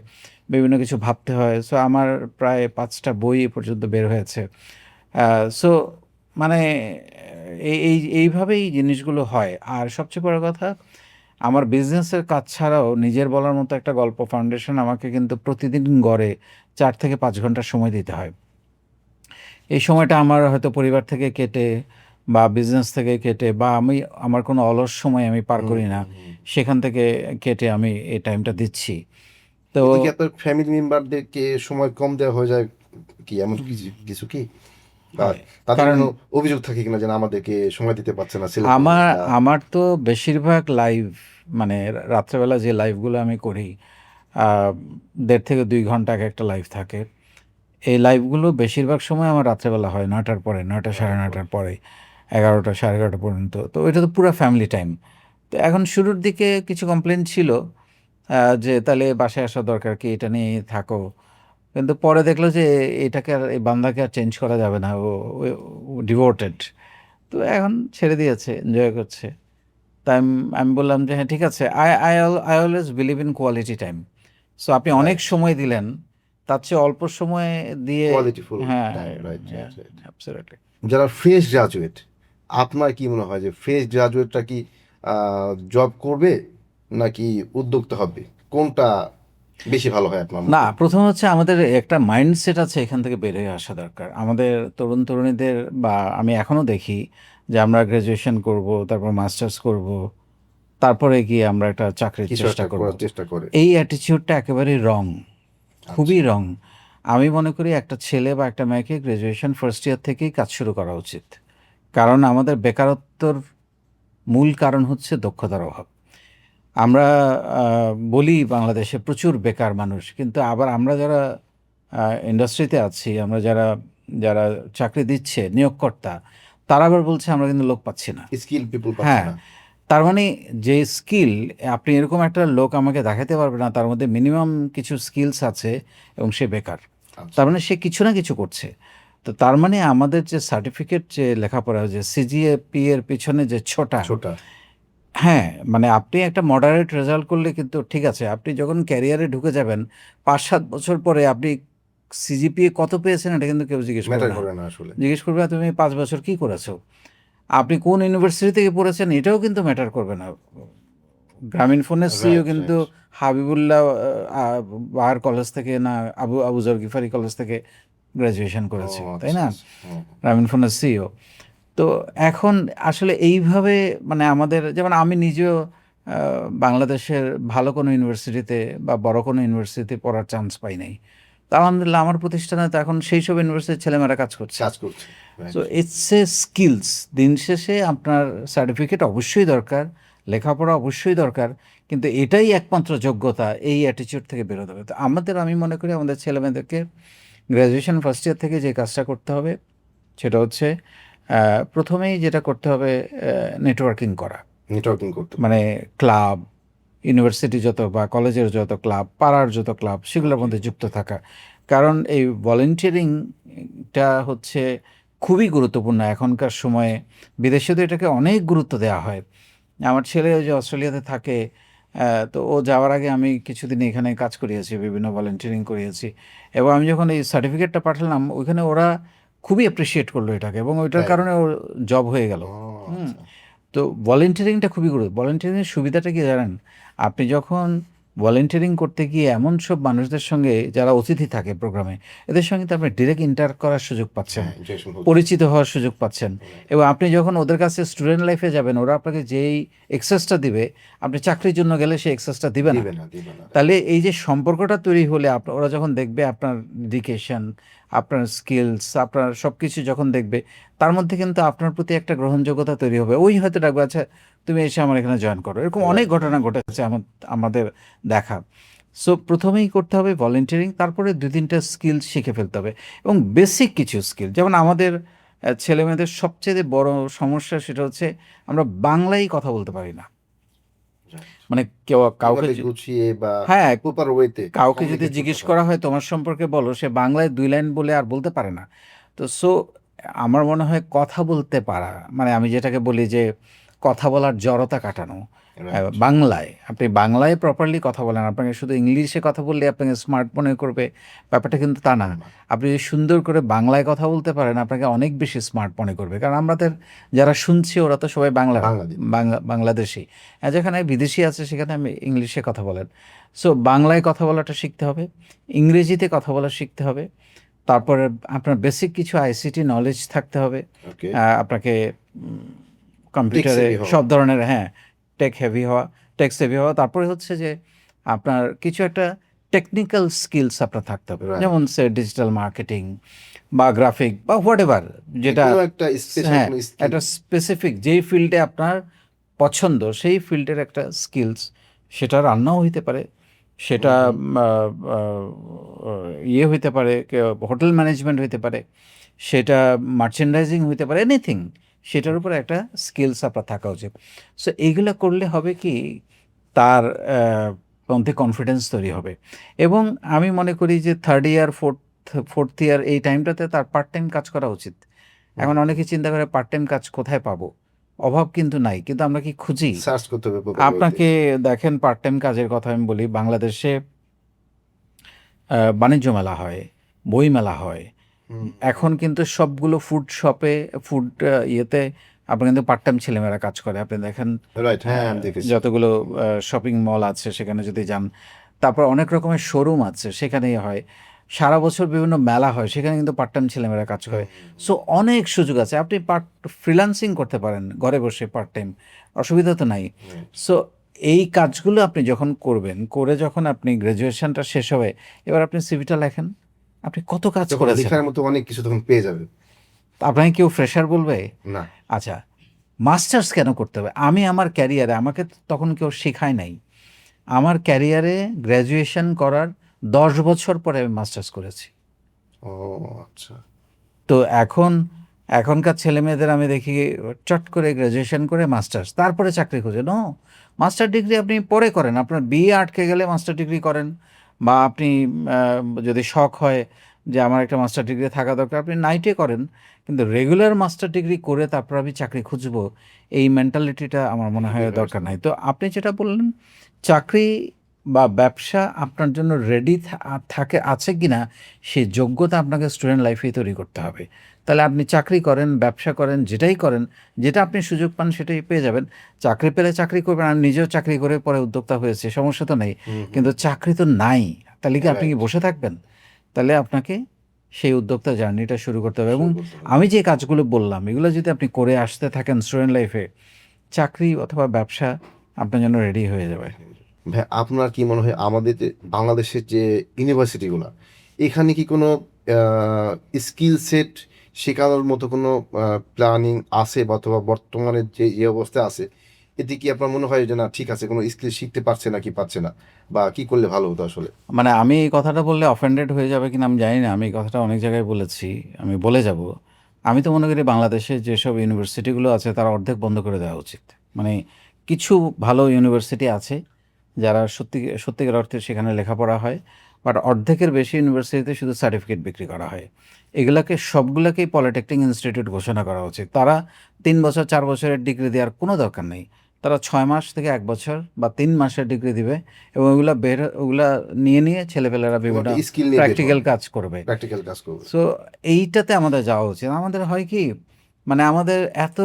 বিভিন্ন কিছু ভাবতে হয়। সো আমার প্রায় 5টা বই এ পর্যন্ত বের হয়েছে। সো মানে এইভাবেই জিনিসগুলো হয়। আর সবচেয়ে বড় কথা, আমার বিজনেসের কাজ ছাড়াও নিজের বলার মতো একটা গল্প ফাউন্ডেশন আমাকে কিন্তু প্রতিদিন গড়ে 4 থেকে 5 ঘন্টা সময় দিতে হয়। এই সময়টা আমার হয়তো পরিবার থেকে কেটে, বা বিজনেস থেকে কেটে, বা আমি আমার কোনো অলস সময় আমি পার হুম, করি না, হুম, হুম। সেখান থেকে কেটে আমি এই টাইমটা দিচ্ছি। তো এতে কি আপনার ফ্যামিলি মেম্বারদেরকে সময় কম দেওয়া হয়ে যায় কি? এমন কিছু কিছু কি? বা হয়, তাদের কারণ কোনো অভিযোগ থাকে কিনা যে আমাদেরকে সময় দিতে পারছে না ছেলেপেলে আমার বা আমার তো বেশিরভাগ লাইভ, মানে রাত্রেবেলা যে লাইভগুলো আমি করি, 1.5 থেকে 2 ঘন্টা একটা লাইভ থাকে। এই লাইভগুলো বেশিরভাগ সময় আমার রাত্রেবেলা হয়, 9টার পরে, 9টা সাড়ে রাতের পর? 9টার পরে, 11টা সাড়ে 11টা পর্যন্ত। তো এটা তো পুরা ফ্যামিলি টাইম। তো এখন শুরুর দিকে কিছু কমপ্লেইন ছিল, যে তাহলে বাসায় আসা দরকার কি, এটা নিয়েই থাকো। কিন্তু পরে দেখলো যে এটাকে আর এই বান্দাকে আর চেঞ্জ করা যাবে না, ও ডিভোটেড। তো এখন ছেড়ে দিয়েছে, এনজয় করছে। তাই আমি বললাম যে হ্যাঁ ঠিক আছে, I always believe in quality time. So আপনি অনেক রাইট, সময় দিলেন, তার চেয়ে অল্প সময় দিয়ে। কোয়ালিটিফুল হ্যাঁ, টাইম, রাইট, হ্যাঁ, রাইট, রাইট। অ্যাবসলিউটলি। যারা ফ্রেশ গ্রাজুয়েট, আপনার কি মনে হয় যে ফ্রেশ গ্রাজুয়েটটা কি জব করবে নাকি উদ্যোক্তা হবে, কোনটা বেশি ভালো হয় আপনার না, মতে? প্রথম হচ্ছে আমাদের একটা মাইন্ডসেট আছে, এখান থেকে বের হয়ে আসা দরকার আমাদের তরুণ তরুণীদের। বা আমি এখনও দেখি যে আমরা গ্র্যাজুয়েশন করব, তারপর মাস্টার্স করব, তারপরে গিয়ে আমরা একটা চাকরির কিছু চেষ্টা একটা করব। করার চেষ্টা করে। এই অ্যাটিটিউডটা একেবারেই রং, আচ্ছা, খুবই রং। আমি মনে করি একটা ছেলে বা একটা মেয়েকে গ্র্যাজুয়েশন ফার্স্ট ইয়ার থেকেই কাজ শুরু করা উচিত। কারণ আমাদের বেকারত্বর মূল কারণ হচ্ছে দক্ষতার অভাব। আমরা বলি বাংলাদেশে প্রচুর বেকার মানুষ, কিন্তু আবার আমরা যারা ইন্ডাস্ট্রিতে আছি, আমরা যারা যারা চাকরি দিচ্ছে নিয়োগকর্তা, তারা আবার বলছে আমরা কিন্তু লোক পাচ্ছি না। স্কিল পিপল পাচ্ছে হ্যাঁ, না। তার মানে যে স্কিল, আপনি এরকম একটা লোক আমাকে দেখাতে পারবেন না তার মধ্যে মিনিমাম কিছু স্কিলস আছে এবং সে বেকার। আচ্ছা, তার মানে সে কিছু না কিছু করছে। তো তার মানে আমাদের যে সার্টিফিকেট, যে লেখাপড়া, যে সিজিএপি এর পিছনে যে ছোটা, ছোটা। হ্যাঁ, মানে আপনি একটা মডারেট রেজাল্ট করলে কিন্তু ঠিক আছে, আপনি যখন ক্যারিয়ারে ঢুকে যাবেন ৫-৭ বছর পরে আপনি সিজিপিএ কত পেয়েছেন এটা কিন্তু কেউ জিজ্ঞেস করবে ম্যাটার না। করে না আসলে। জিজ্ঞেস করবে তুমি ৫ বছর কি করেছো? আপনি কোন ইউনিভার্সিটি থেকে পড়েছেন এটাও কিন্তু ম্যাটার করবে না। গ্রামীণ ফোনের সিইও রাইট, কিন্তু রাইট। হাবিবুল্লাহ বাহার কলেজ থেকে না, আবু জর গিফারি কলেজ থেকে গ্র্যাজুয়েশন ও করেছে, তাই আচ্ছা, না? আচ্ছা। হুম, গ্রামীণ ফোনের সিইও। তো এখন আসলে এইভাবে, মানে আমাদের যেমন আমি নিজেও বাংলাদেশের ভালো কোনো ইউনিভার্সিটিতে বা বড় কোনো ইউনিভার্সিটিতে পড়ার চান্স পাই নাই। তো আলহামদুলিল্লাহ আমার প্রতিষ্ঠানে তো এখন সেই সব ইউনিভার্সিটির ছেলেমেয়েরা কাজ করছে। কাজ করছে। So right. It's a skills. দিন শেষে আপনার সার্টিফিকেট অবশ্যই দরকার, লেখাপড়া অবশ্যই দরকার, কিন্তু এটাই একমাত্র যোগ্যতা, এই অ্যাটিটিউড থেকে বেরোতে হবে। তো আমি মনে করি আমাদের ছেলেমেয়েদেরকে গ্র্যাজুয়েশন ফার্স্ট ইয়ার থেকে যে কাজটা করতে হবে সেটা হচ্ছে প্রথমেই যেটা করতে হবে নেটওয়ার্কিং করা। নেটওয়ার্কিং করতে হবে। মানে ক্লাব, ইউনিভার্সিটি যত বা কলেজের যত ক্লাব, পাড়ার যত ক্লাব, সেগুলোর ওকে, মধ্যে যুক্ত ওকে। থাকা। কারণ এই ভলেন্টিয়ারিংটা হচ্ছে খুবই গুরুত্বপূর্ণ এখনকার সময়ে। বিদেশেও এটাকে অনেক গুরুত্ব দেওয়া হয়। আমার ছেলে ওই যে অস্ট্রেলিয়াতে থাকে, তো ও যাওয়ার আগে আমি কিছুদিন এখানে কাজ করিয়েছি, বিভিন্ন ভলেন্টিয়ারিং করিয়েছি। এবং আমি যখন এই সার্টিফিকেটটা পাঠালাম, ওইখানে ওরা খুবই অ্যাপ্রিসিয়েট করলো এটাকে, এবং ওইটার তাই? কারণে ওর জব হয়ে গেল। ও হুম। আচ্ছা। তো ভলেন্টিয়ারিংটা খুবই ভলেন্টিয়ারিংয়ের সুবিধাটা কি জানেন? আপনি যখন ভলেন্টিয়ারিং করতে গিয়ে এমন সব মানুষদের সঙ্গে যারা অতিথি থাকে প্রোগ্রামে, এদের সঙ্গে তো আপনি ডিরেক্ট ইন্টার করার সুযোগ পাচ্ছেন, হ্যাঁ, ইন্টারেকশন হচ্ছে। পরিচিত হওয়ার সুযোগ পাচ্ছেন। রাইট। এবং আপনি যখন ওদের কাছে স্টুডেন্ট লাইফে যাবেন, ওরা আপনাকে যেই এক্সেসটা দিবে, আপনি চাকরির জন্য গেলে সেই এক্সেসটা দিবে না। দিবে না, দিবে না। তাহলে এই যে সম্পর্কটা তৈরি হলে ওরা যখন দেখবে আপনার ডেডিকেশন, আপনার স্কিলস, আপনার সব কিছু যখন দেখবে, তার মধ্যে কিন্তু আপনার প্রতি একটা গ্রহণযোগ্যতা তৈরি হবে। ওই হয়তো ডাকবে, আচ্ছা তুমি এসে আমার এখানে জয়েন করো। এরকম অনেক রাইট, ঘটনা রাইট। ঘটেছে আমাদের দেখা। সো প্রথমেই করতে হবে ভলেন্টিয়ারিং, তারপরে ২-৩টা স্কিল শিখে ফেলতে হবে। এবং বেসিক কিছু স্কিল, যেমন আমাদের ছেলেমেয়েদের সবচেয়ে বড় সমস্যা সেটা হচ্ছে আমরা বাংলায় কথা বলতে পারি না। রাইট। মানে কাউকে ওভাবে গুছিয়ে বা হ্যাঁ, প্রপার ওয়েতে কাউকে যদি কমিউনিকেট করতে জিজ্ঞেস পারে। করা হয় তোমার সম্পর্কে বলো, সে বাংলায় ২ লাইন বলে আর বলতে পারে না। তো আমার মনে হয় কথা বলতে পারা, মানে আমি যেটাকে বলি যে কথা বলার জড়তা কাটানো। রাইট। বাংলায়, আপনি বাংলায় প্রপারলি কথা বলেন। আপনাকে শুধু ইংলিশে কথা বললে আপনাকে স্মার্ট মনে করবে, ব্যাপারটা কিন্তু তা না। আপনি যদি সুন্দর করে বাংলায় কথা বলতে পারেন, আপনাকে অনেক বেশি স্মার্ট মনে করবে। কারণ আমাদের যারা শুনছি ওরা তো সবাই বাংলাদেশ। বাংলাদেশী। যেখানে বিদেশি আছে সেখানে আমি ইংলিশে কথা বলেন। সো বাংলায় কথা বলাটা শিখতে হবে, ইংরেজিতে কথা বলা শিখতে হবে। তারপরে আপনার বেসিক কিছু আইসিটি নলেজ থাকতে হবে। ওকে। আপনাকে টেক কম্পিউটারে সেভি হওয়া। সব ধরনের, হ্যাঁ, টেক হেভি হওয়া, টেক সেভি হওয়া। তারপরে হচ্ছে যে আপনার কিছু একটা টেকনিক্যাল স্কিলস আপনার থাকতে হবে। যেমন রাইট। ডিজিটাল মার্কেটিং বা গ্রাফিক বা হোয়াটএভার, যেটা যেকোনো একটা স্পেশাল হ্যাঁ, কোনো স্কিল। একটা স্পেসিফিক যেই ফিল্ডে আপনার পছন্দ সেই ফিল্ডের একটা স্কিলস। সেটা রান্নাও হইতে পারে, সেটা হুম, হুম। ইয়ে হইতে পারে, হোটেল ম্যানেজমেন্ট হইতে পারে, সেটা মার্চেন্ডাইজিং হইতে পারে, এনিথিং। সেটার উপরে একটা স্কিলস আপনার থাকা উচিত। সো এইগুলো করলে হবে কি, তার মধ্যে কনফিডেন্স তৈরি হবে। এবং আমি মনে করি যে থার্ড ইয়ার ফোর্থ ইয়ার এই টাইমটাতে তার পার্ট টাইম কাজ করা উচিত। এখন অনেকে চিন্তা করে পার্ট টাইম কাজ কোথায় পাবো, অভাব কিন্তু নাই, কিন্তু আমরা কি খুঁজি? সার্চ করতে হবে গুগলে ওইতে। আপনাকে দেখেন, পার্ট টাইম কাজের কথা আমি বলি, বাংলাদেশে বাণিজ্য মেলা হয়, বই মেলা হয়। এখন কিন্তু সবগুলো ফুড শপে, ফুড ইয়েতে আপনার কিন্তু পার্ট টাইম ছেলেমেয়েরা কাজ করে। আপনি দেখেন রাইট, হ্যাঁ আমি দেখেছি। যতগুলো শপিং মল আছে সেখানে যদি যান, তারপর অনেক রকমের শোরুম আছে সেখানেই হয়, সারা বছর বিভিন্ন মেলা হয়, সেখানে কিন্তু পার্ট টাইম ছেলেমেয়েরা কাজ করে। সো অনেক সুযোগ আছে, আপনি ফ্রিল্যান্সিং করতে পারেন ঘরে বসে পার্ট টাইম, অসুবিধা তো নাই। সো এই কাজগুলো আপনি যখন করবেন, করে যখন আপনি গ্র্যাজুয়েশনটা শেষ হবে, এবার আপনি সিভিটা লেখেন, আপনি কত কাজ তখন করেছেন। লেখার মতো অনেক কিছু তখন পেয়ে যাবে। আপনাকে কেউ ফ্রেশার বলবে? না, আচ্ছা, মাস্টার্স কেন করতে হবে? আমি আমার ক্যারিয়ারে, আমাকে তখন কেউ শেখায় নাই, আমার ক্যারিয়ারে গ্র্যাজুয়েশন করার 10 বছর পরে আমি মাস্টার্স করেছি। ও আচ্ছা। তো এখনকার ছেলেমেয়েদের আমি দেখি চট করে গ্র্যাজুয়েশন করে মাস্টার্স, তারপরে চাকরি খোঁজে। নো, মাস্টার ডিগ্রি আপনি পরে করেন, আপনার বিয়ে আটকে গেলে মাস্টার ডিগ্রি করেন, বা আপনি যদি শখ হয় যে আমার একটা মাস্টার ডিগ্রি থাকা দরকার, আপনি নাইটে করেন। কিন্তু রেগুলার মাস্টার ডিগ্রি করে তারপর আমি চাকরি খুঁজবো, এই মেন্টালিটিটা আমার মনে হয় দরকার নাই। তো আপনি যেটা বললেন, চাকরি বা ব্যবসা আপনার জন্য রেডি আছে কিনা, সেই যোগ্যতা আপনাকে স্টুডেন্ট লাইফেই তৈরি করতে হবে। তাহলে আপনি চাকরি করেন, ব্যবসা করেন, যেটাই করেন, যেটা আপনি সুযোগ পান সেটাই পেয়ে যাবেন। চাকরি পেলে চাকরি করবেন, আমি নিজেও চাকরি করে পরে উদ্যোক্তা হয়েছে, সমস্যা তো নেই। কিন্তু চাকরি তো নাই, তাহলে কি আপনি কি বসে থাকবেন? তাহলে আপনাকে সেই উদ্যোক্তা জার্নিটা শুরু করতে হবে। এবং আমি যে কাজগুলো বললাম, এগুলো যদি আপনি করে আসতে থাকেন স্টুডেন্ট লাইফে, চাকরি অথবা ব্যবসা আপনার জন্য রেডি হয়ে যাবে। ভাই, আপনার কি মনে হয় আমাদের যে বাংলাদেশের যে ইউনিভার্সিটিগুলো, এখানে কি কোনো স্কিল সেট শেখানোর মতো কোনো প্ল্যানিং আছে, বা অথবা বর্তমানে যে যে অবস্থা আছে, এতে কি আপনার মনে হয় যে না ঠিক আছে, কোনো স্কিল শিখতে পারছে না কি পারছে না, বা কি করলে ভালো হতো আসলে? মানে আমি এই কথাটা বললে অফেন্ডেড হয়ে যাবে কিনা আমি জানি না, আমি এই কথাটা অনেক জায়গায় বলেছি, আমি বলে যাব। আমি তো মনে করি বাংলাদেশে যেসব ইউনিভার্সিটিগুলো আছে তারা অর্ধেক বন্ধ করে দেওয়া উচিত। মানে কিছু ভালো ইউনিভার্সিটি আছে যারা সত্যিকার অর্থে সেখানে লেখাপড়া হয়, বাট অর্ধেকের বেশি ইউনিভার্সিটিতে শুধু সার্টিফিকেট বিক্রি করা হয়। এগুলাকে সবগুলোকেই পলিটেকনিক ইনস্টিটিউট ঘোষণা করা উচিত। তারা 3 বছর 4 বছরের ডিগ্রি দেওয়ার কোনো দরকার নেই, তারা 6 মাস থেকে 1 বছর বা 3 মাসের ডিগ্রি দিবে, এবং ওগুলা নিয়ে ছেলেপেলেরা বিভিন্ন স্কিল নিয়ে বের প্র্যাকটিক্যাল হবে, কাজ করবে। প্র্যাকটিক্যাল কাজ করবে। সো এইটাতে আমাদের যাওয়া উচিত। আমাদের হয় কি, মানে আমাদের এত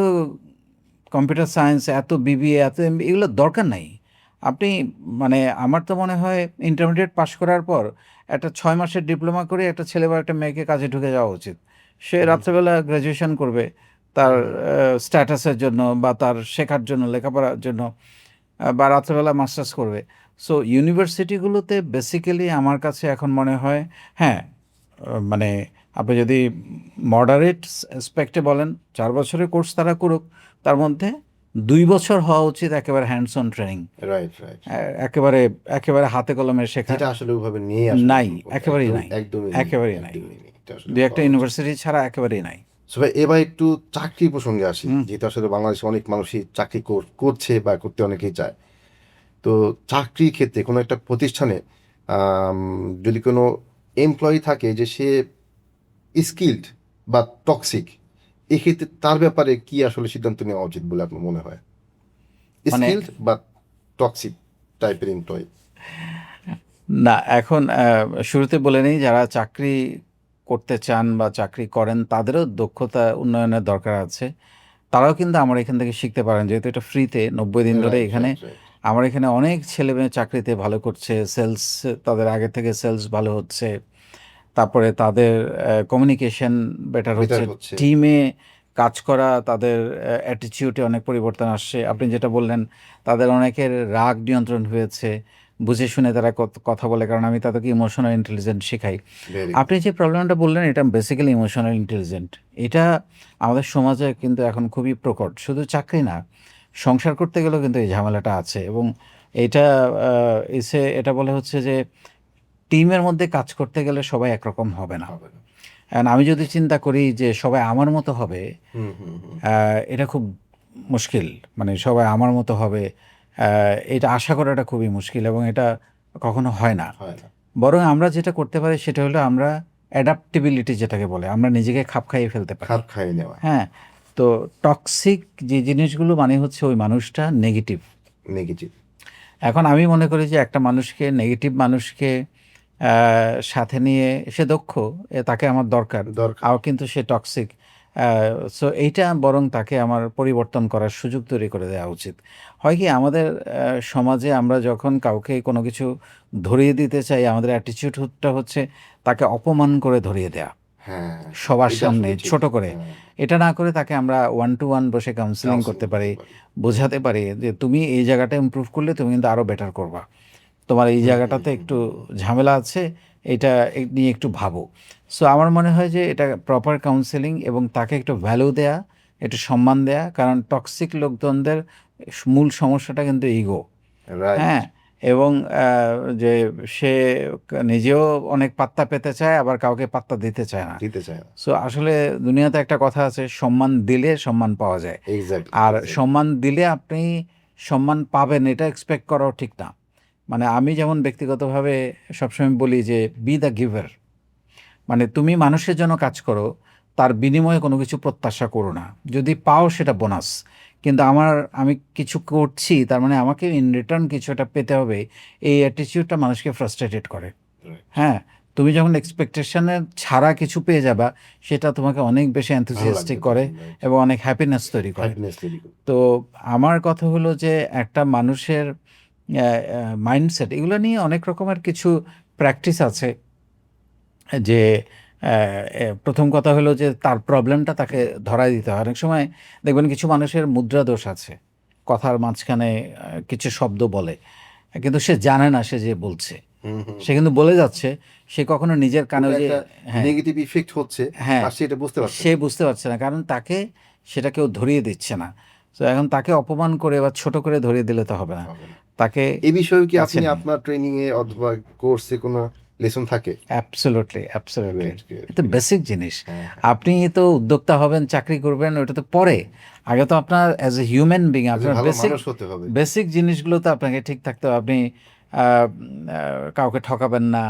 কম্পিউটার সায়েন্স, এত বিবিএ, এত এগুলো দরকার নাই। আপনি, মানে আমার তো মনে হয় ইন্টারমিডিয়েট পাশ করার পর একটা 6 মাসের ডিপ্লোমা করে একটা ছেলে বা একটা মেয়েকে কাজে ঢুকে যাওয়া উচিত। সে রাত্রেবেলা গ্র্যাজুয়েশন করবে তার স্ট্যাটাসের জন্য, বা তার শেখার জন্য, লেখাপড়ার জন্য, বা রাত্রেবেলা মাস্টার্স করবে। সো ইউনিভার্সিটিগুলোতে বেসিক্যালি আমার কাছে এখন মনে হয়, হ্যাঁ, মানে আপনি যদি মডারেট অ্যাসপেক্টে বলেন, 4 বছরের কোর্স তারা করুক, তার মধ্যে 2 বছর হওয়া উচিত একেবারে hands on training, right, right. একেবারে একেবারে হাতে কলমে শেখা। যেটা আসলে ওইভাবে নিয়ে আসলে নাই, একেবারেই নাই, একদমই একেবারেই নাই। একদমই নেই, এটা আসলে 2-1টা ইউনিভার্সিটি ছাড়া একেবারেই নাই। সো ভাই, এবার একটু চাকরি প্রসঙ্গে আসি, যেহেতু আসলে বাংলাদেশে অনেক মানুষই চাকরি করছে বা করতে অনেকেই চায়। তো চাকরির ক্ষেত্রে কোনো একটা প্রতিষ্ঠানে আম, যদি কোনো এমপ্লয়ি থাকে যে সে স্কিল্ড বা টক্সিক, এক্ষেত্রে তার ব্যাপারে কি আসলে সিদ্ধান্ত নেওয়া উচিত বলে আপনার মনে হয়? মানে স্কিল্ড বা টক্সিক টাইপের এমপ্লয়ি? না, এখন শুরুতে বলে নেই, যারা চাকরি করতে চান বা চাকরি করেন তাদেরও দক্ষতা উন্নয়নের দরকার আছে। তারাও কিন্তু আমার এখান থেকে শিখতে পারেন, যেহেতু এটা ফ্রিতে 90 দিন ধরে রাইট, এখানে। Right, right. আমার এখানে অনেক ছেলেমেয়ে চাকরিতে ভালো করছে, সেলস, তাদের আগে থেকে সেলস ভালো হচ্ছে, তারপরে তাদের কমিউনিকেশন বেটার হচ্ছে, বেটার হচ্ছে। টিমে কাজ করা, তাদের অ্যাটিটিউডে অনেক পরিবর্তন আসছে। আপনি যেটা বললেন, তাদের অনেকের রাগ নিয়ন্ত্রণ হয়েছে, বুঝে শুনে তারা কথা বলে, কারণ আমি তাদেরকে ইমোশনাল ইন্টেলিজেন্স শেখাই। ভেরি আপনি যে প্রবলেমটা বললেন, এটা বেসিক্যালি ইমোশনাল ইন্টেলিজেন্ট। এটা আমাদের সমাজে কিন্তু এখন খুবই প্রকট, শুধু চাকরি না, সংসার করতে গেলেও কিন্তু এই ঝামেলাটা আছে। এবং এটা এটা বলে হচ্ছে যে টিমের মধ্যে কাজ করতে গেলে সবাই একরকম হবে না। হবে না। এখন আমি যদি চিন্তা করি যে সবাই আমার মতো হবে, হুম, হুম, হুম। এটা খুব মুশকিল। মানে সবাই আমার মতো হবে, এটা আশা করাটা খুবই মুশকিল, এবং এটা কখনো হয় না। হয় না। বরং আমরা যেটা করতে পারি সেটা হলো আমরা অ্যাডাপ্টেবিলিটি যেটাকে বলে, আমরা নিজেকে খাপ খাইয়ে ফেলতে পারি। খাপ খাইয়ে নেওয়া, হ্যাঁ, তো টক্সিক যে জিনিসগুলো মানে হচ্ছে ওই মানুষটা নেগেটিভ। নেগেটিভ। এখন আমি মনে করি যে একটা মানুষকে, নেগেটিভ মানুষকে সাথে নিয়ে, সে দক্ষ, তাকে আমার দরকার, দরকার। কিন্তু সে টক্সিক। সো এইটা বরং তাকে আমার পরিবর্তন করার সুযোগ তৈরি করে দেওয়া উচিত। হয় কি, আমাদের সমাজে আমরা যখন কাউকে কোনো কিছু ধরিয়ে দিতে চাই, আমাদের অ্যাটিটিউডটা হচ্ছে তাকে অপমান করে ধরিয়ে দেয়া, হ্যাঁ, সবার এটা সামনে আসলে ঠিক। ছোট করে। হ্যাঁ, এটা না করে তাকে আমরা 1 to 1 বসে কাউন্সেলিং করতে পারি, বোঝাতে পারি যে তুমি এই জায়গাটা ইমপ্রুভ করলে তুমি কিন্তু আরও বেটার করবা, তোমার এই জায়গাটাতে একটু ঝামেলা আছে, এটা নিয়ে একটু ভাবো। সো আমার মনে হয় যে এটা প্রপার কাউন্সেলিং এবং তাকে একটু ভ্যালু দেয়া, একটু সম্মান দেয়া। কারণ টক্সিক লোকজনদের মূল সমস্যাটা কিন্তু ইগো। রাইট। হ্যাঁ, এবং যে সে নিজেও অনেক পাত্তা পেতে চায়, আবার কাউকে পাত্তা দিতে চায় না। দিতে চায় না। সো আসলে দুনিয়াতে একটা কথা আছে, সম্মান দিলে সম্মান পাওয়া যায়। এক্স্যাক্টলি। আর সম্মান দিলে আপনি সম্মান পাবেন এটা এক্সপেক্ট করাও ঠিক না। মানে আমি যেমন ব্যক্তিগতভাবে সবসময় বলি যে বি দ্য গিভার। মানে তুমি মানুষের জন্য কাজ করো, তার বিনিময়ে কোনো কিছু প্রত্যাশা করো না। যদি পাও সেটা বোনাস, কিন্তু আমি কিছু করছি তার মানে আমাকে ইন রিটার্ন কিছু একটা পেতে হবে, এই অ্যাটিটিউডটা মানুষকে ফ্রাস্ট্রেটেড করে। হ্যাঁ, তুমি যখন এক্সপেকটেশনের ছাড়া কিছু পেয়ে যাবা, সেটা তোমাকে অনেক বেশি এনথুসিয়াস্টিক করে এবং অনেক হ্যাপিনেস তৈরি করে। তো আমার কথা হলো যে একটা মানুষের মাইন্ডসেট, এগুলো নিয়ে অনেক রকমের কিছু প্র্যাকটিস আছে। যে প্রথম কথা হলো যে তার প্রবলেমটা তাকে ধরায় দিতে হয়। অনেক সময় দেখবেন কিছু মানুষের মুদ্রা দোষ আছে, কথার মাঝখানে কিছু শব্দ বলে, কিন্তু সে জানে না সে যে বলছে, সে কিন্তু বলে যাচ্ছে, সে কখনো নিজের কানে যে নেগেটিভ ইফেক্ট হচ্ছে, হ্যাঁ, আর সেটা বুঝতে পারছে সে বুঝতে পারছে না, কারণ তাকে সেটা কেউ ধরিয়ে দিচ্ছে না। তো এখন তাকে অপমান করে বা ছোট করে ধরিয়ে দিলে তো হবে না, তাকে এই বিষয়ে কি কাছে আপনি নিয়ে। আপনার ট্রেনিং এ অথবা কোর্সে কোনো লেসন থাকে? Absolutely, absolutely, Great. এটা বেসিক জিনিস। হ্যাঁ, আপনি তো উদ্যোক্তা হবেন, চাকরি করবেন, ওটা তো পরে। আগে তো আপনার অ্যাজ এ হিউম্যান বিং আপনার ভালো বেসিক মানুষ হতে হবে। বেসিক জিনিসগুলো তো আপনাকে ঠিক থাকতে হবে। আপনি কাউকে ঠকাবেন না,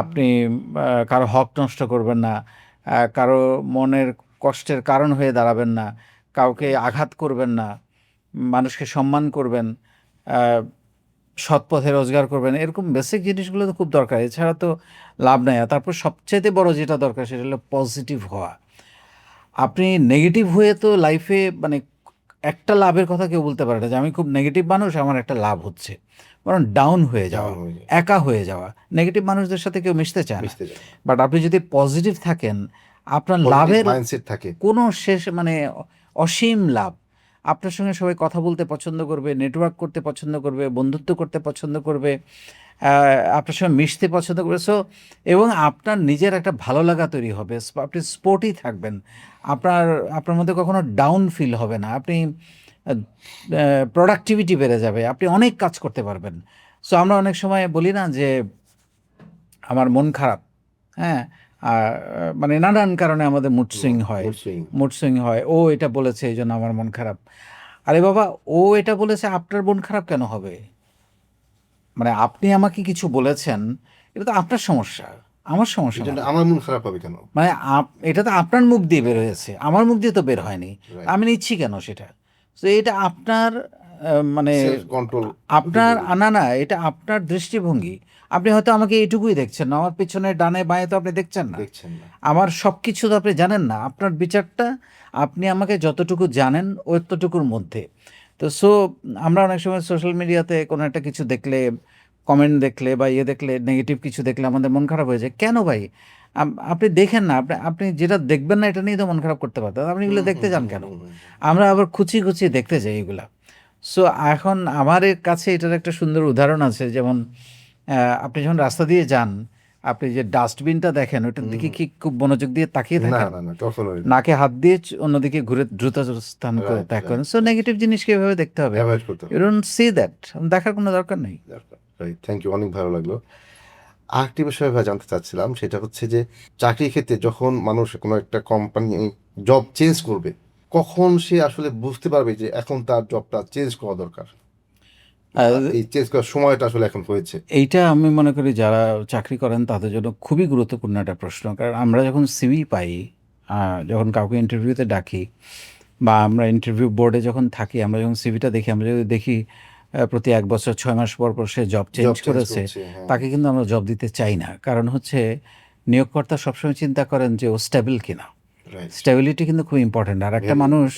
আপনি কারো হক নষ্ট করবেন না, কারো মনের কষ্টের কারণ হয়ে দাঁড়াবেন না, কাউকে আঘাত করবেন না, মানুষকে সম্মান করবেন, সৎ পথে রোজগার করবেন, এরকম বেসিক জিনিসগুলো তো খুব দরকার, এছাড়া তো লাভ নাই। আর তারপর সবচাইতে বড় যেটা দরকার সেটা হলো পজিটিভ হওয়া। আপনি নেগেটিভ হয়ে তো লাইফে মানে একটা লাভের কথা কেউ বলতে পারে না যে আমি খুব নেগেটিভ মানুষ, আমার একটা লাভ হচ্ছে, বরং ডাউন হয়ে যাওয়া, একা হয়ে যাওয়া। নেগেটিভ মানুষদের সাথে কেউ মিশতে চায় না, বাট আপনি যদি পজিটিভ থাকেন, আপনার লাভের মাইন্ডসেট থাকে, কোনো শেষ মানে অসীম লাভ। আপনার সঙ্গে সবাই কথা বলতে পছন্দ করবে, নেটওয়ার্ক করতে পছন্দ করবে, বন্ধুত্ব করতে পছন্দ করবে, আপনার সঙ্গে মিশতে পছন্দ করবে। সো এবং আপনার নিজের একটা ভালো লাগা তৈরি হবে, আপনি স্পোর্টি থাকবেন, আপনার মধ্যে কখনো ডাউন ফিল হবে না, আপনি প্রোডাক্টিভিটি বেড়ে যাবে, আপনি অনেক কাজ করতে পারবেন। সো আমরা অনেক সময় বলি না যে আমার মন খারাপ, হ্যাঁ, মানে নানান কারণে আমাদের মুড সুইং হয়, ও এটা বলেছে এই জন্য আমার মন খারাপ। আরে বাবা, ও এটা বলেছে, আপনার মন খারাপ কেন হবে? মানে আপনি আমাকে কিছু বলেছেন, এটা তো আপনার সমস্যা, আমার সমস্যা না। আমার মন খারাপ হবে কেন? মানে এটা তো আপনার মুখ দিয়ে বের হয়েছে, আমার মুখ দিয়ে তো বের হয়নি, আমি নিচ্ছি কেন সেটা? তো এটা আপনার মানে কন্ট্রোল, আপনার না, এটা আপনার দৃষ্টিভঙ্গি। আপনি হয়তো আমাকে এইটুকুই দেখছেন না, আমার পিছনে ডানে বাঁয়ে তো আপনি দেখছেন না, আমার সব কিছু তো আপনি জানেন না। আপনার বিচারটা আপনি আমাকে যতটুকু জানেন অতটুকুর মধ্যে। তো আমরা অনেক সময় সোশ্যাল মিডিয়াতে কোনো একটা কিছু দেখলে, কমেন্ট দেখলে বা দেখলে, নেগেটিভ কিছু দেখলে আমাদের মন খারাপ হয়ে যায়। কেন ভাই? আপনি দেখেন না, আপনি যেটা দেখবেন না এটা নিয়ে তো মন খারাপ করতে পারতেন, আপনি এগুলো দেখতে যান কেন? আমরা আবার খুঁচিয়ে দেখতে যাই এগুলা। সো এখন আমার কাছে এটার একটা সুন্দর উদাহরণ আছে, যেমন আপনি যখন রাস্তা দিয়ে যান, আপনি যে ডাস্টবিনটা দেখেন ওটার দিকে কি খুব মনোযোগ দিয়ে তাকিয়ে থাকেন? নাকে হাত দিয়ে অন্যদিকে ঘুরে দ্রুত স্থান করে ত্যাগ করেন। সো নেগেটিভ জিনিসকে এভাবে দেখতে হবে, ইউ ডোন্ট সি দ্যাট, দেখার কোনো দরকার নেই। থ্যাংক ইউ, অনেক ভালো লাগলো। আরেকটি বিষয় ভাই জানতে চাচ্ছিলাম, সেটা হচ্ছে যে চাকরির ক্ষেত্রে যখন মানুষ কোনো একটা কোম্পানি জব চেঞ্জ করবে, কখন সে আসলে বুঝতে পারবে যে এখন তার জবটা চেঞ্জ করা দরকার? এই চেঞ্জ করার সময়টা আসলে এখন হয়েছে? এইটা আমি মনে করি যারা চাকরি করেন তাদের জন্য খুবই গুরুত্বপূর্ণ একটা প্রশ্ন। কারণ আমরা যখন সিভি পাই, যখন কাউকে ইন্টারভিউতে ডাকি বা আমরা ইন্টারভিউ বোর্ডে যখন থাকি, আমরা যখন সিভিটা দেখি, আমরা যদি দেখি প্রতি ১ বছর ৬ মাস পর, পর সে জব চেঞ্জ জব চেঞ্জ করেছে, করছে, হ্যাঁ। তাকে কিন্তু আমরা জব দিতে চাই না। কারণ হচ্ছে নিয়োগকর্তা সবসময় চিন্তা করেন যে ও স্টেবল কিনা। রাইট। স্টেবিলিটি কিন্তু খুব ইম্পর্ট্যান্ট। আর একটা Very মানুষ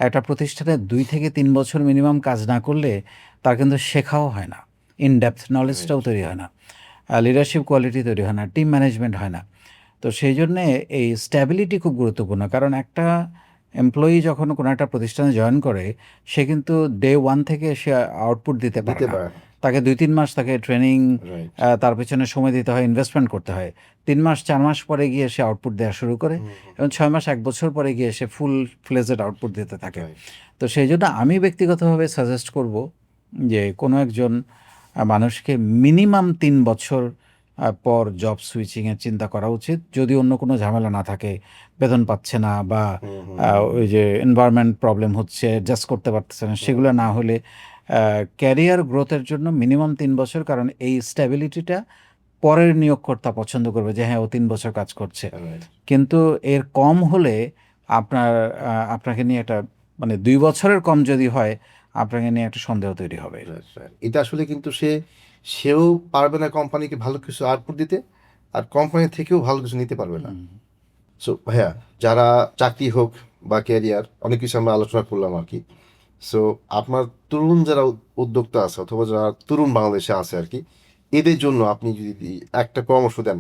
একটা প্রতিষ্ঠানে ২ থেকে ৩ বছর মিনিমাম কাজ না করলে তার কিন্তু শেখাও হয় না। ইন ডেপথ নলেজটাও তৈরি হয় না। লিডারশিপ কোয়ালিটি তৈরি হয় না। টিম ম্যানেজমেন্ট হয় না। তো সেই জন্যে এই স্ট্যাবিলিটি খুব গুরুত্বপূর্ণ। কারণ একটা এমপ্লয়ি যখন কোনো একটা প্রতিষ্ঠানে জয়েন করে, সে কিন্তু ডে 1 থেকে সে আউটপুট দিতে পারে দিতে না। পারে না। তাকে ২-৩ মাস তাকে ট্রেনিং, রাইট। তার পেছনে সময় দিতে হয়, ইনভেস্টমেন্ট করতে হয়। ৩ মাস ৪ মাস পরে গিয়ে সে আউটপুট দেওয়া শুরু করে এবং ৬ মাস ১ বছর পরে গিয়ে সে ফুল ফ্লেজেড আউটপুট দিতে থাকে। রাইট। তো সেই জন্য আমি ব্যক্তিগতভাবে সাজেস্ট করব যে কোনো একজন মানুষকে মিনিমাম ৩ বছর পর জব সুইচিংয়ের চিন্তা করা উচিত। যদি অন্য কোনো ঝামেলা না থাকে, বেতন পাচ্ছে না বা ওই যে এনভায়রনমেন্ট প্রবলেম হচ্ছে, অ্যাডজাস্ট করতে পারতেছে না, সেগুলো না হলে ক্যারিয়ার গ্রোথের জন্য মিনিমাম ৩ বছর। কারণ এই স্ট্যাবিলিটিটা পরের নিয়োগকর্তা পছন্দ করবে যে হ্যাঁ, ও ৩ বছর কাজ করছে। রাইট। কিন্তু এর কম হলে আপনাকে নিয়ে একটা মানে ২ বছরের কম যদি হয়, আপনাকে নিয়ে একটা সন্দেহ তৈরি হবে। Right, right. এটা আসলে কিন্তু সেও পারবে না কোম্পানিকে ভালো কিছু আউটপুট দিতে, আর কোম্পানি থেকেও ভালো কিছু নিতে পারবে না। সো ভাইয়া, যারা চাকরি হোক বা ক্যারিয়ার, অনেক কিছু আমরা আলোচনা করলাম আর কি। সো আপনার তরুণ যারা উদ্যোক্তা আছে অথবা যারা তরুণ বাংলাদেশে আছে আর কি, এদের জন্য আপনি যদি একটা পরামর্শ দেন,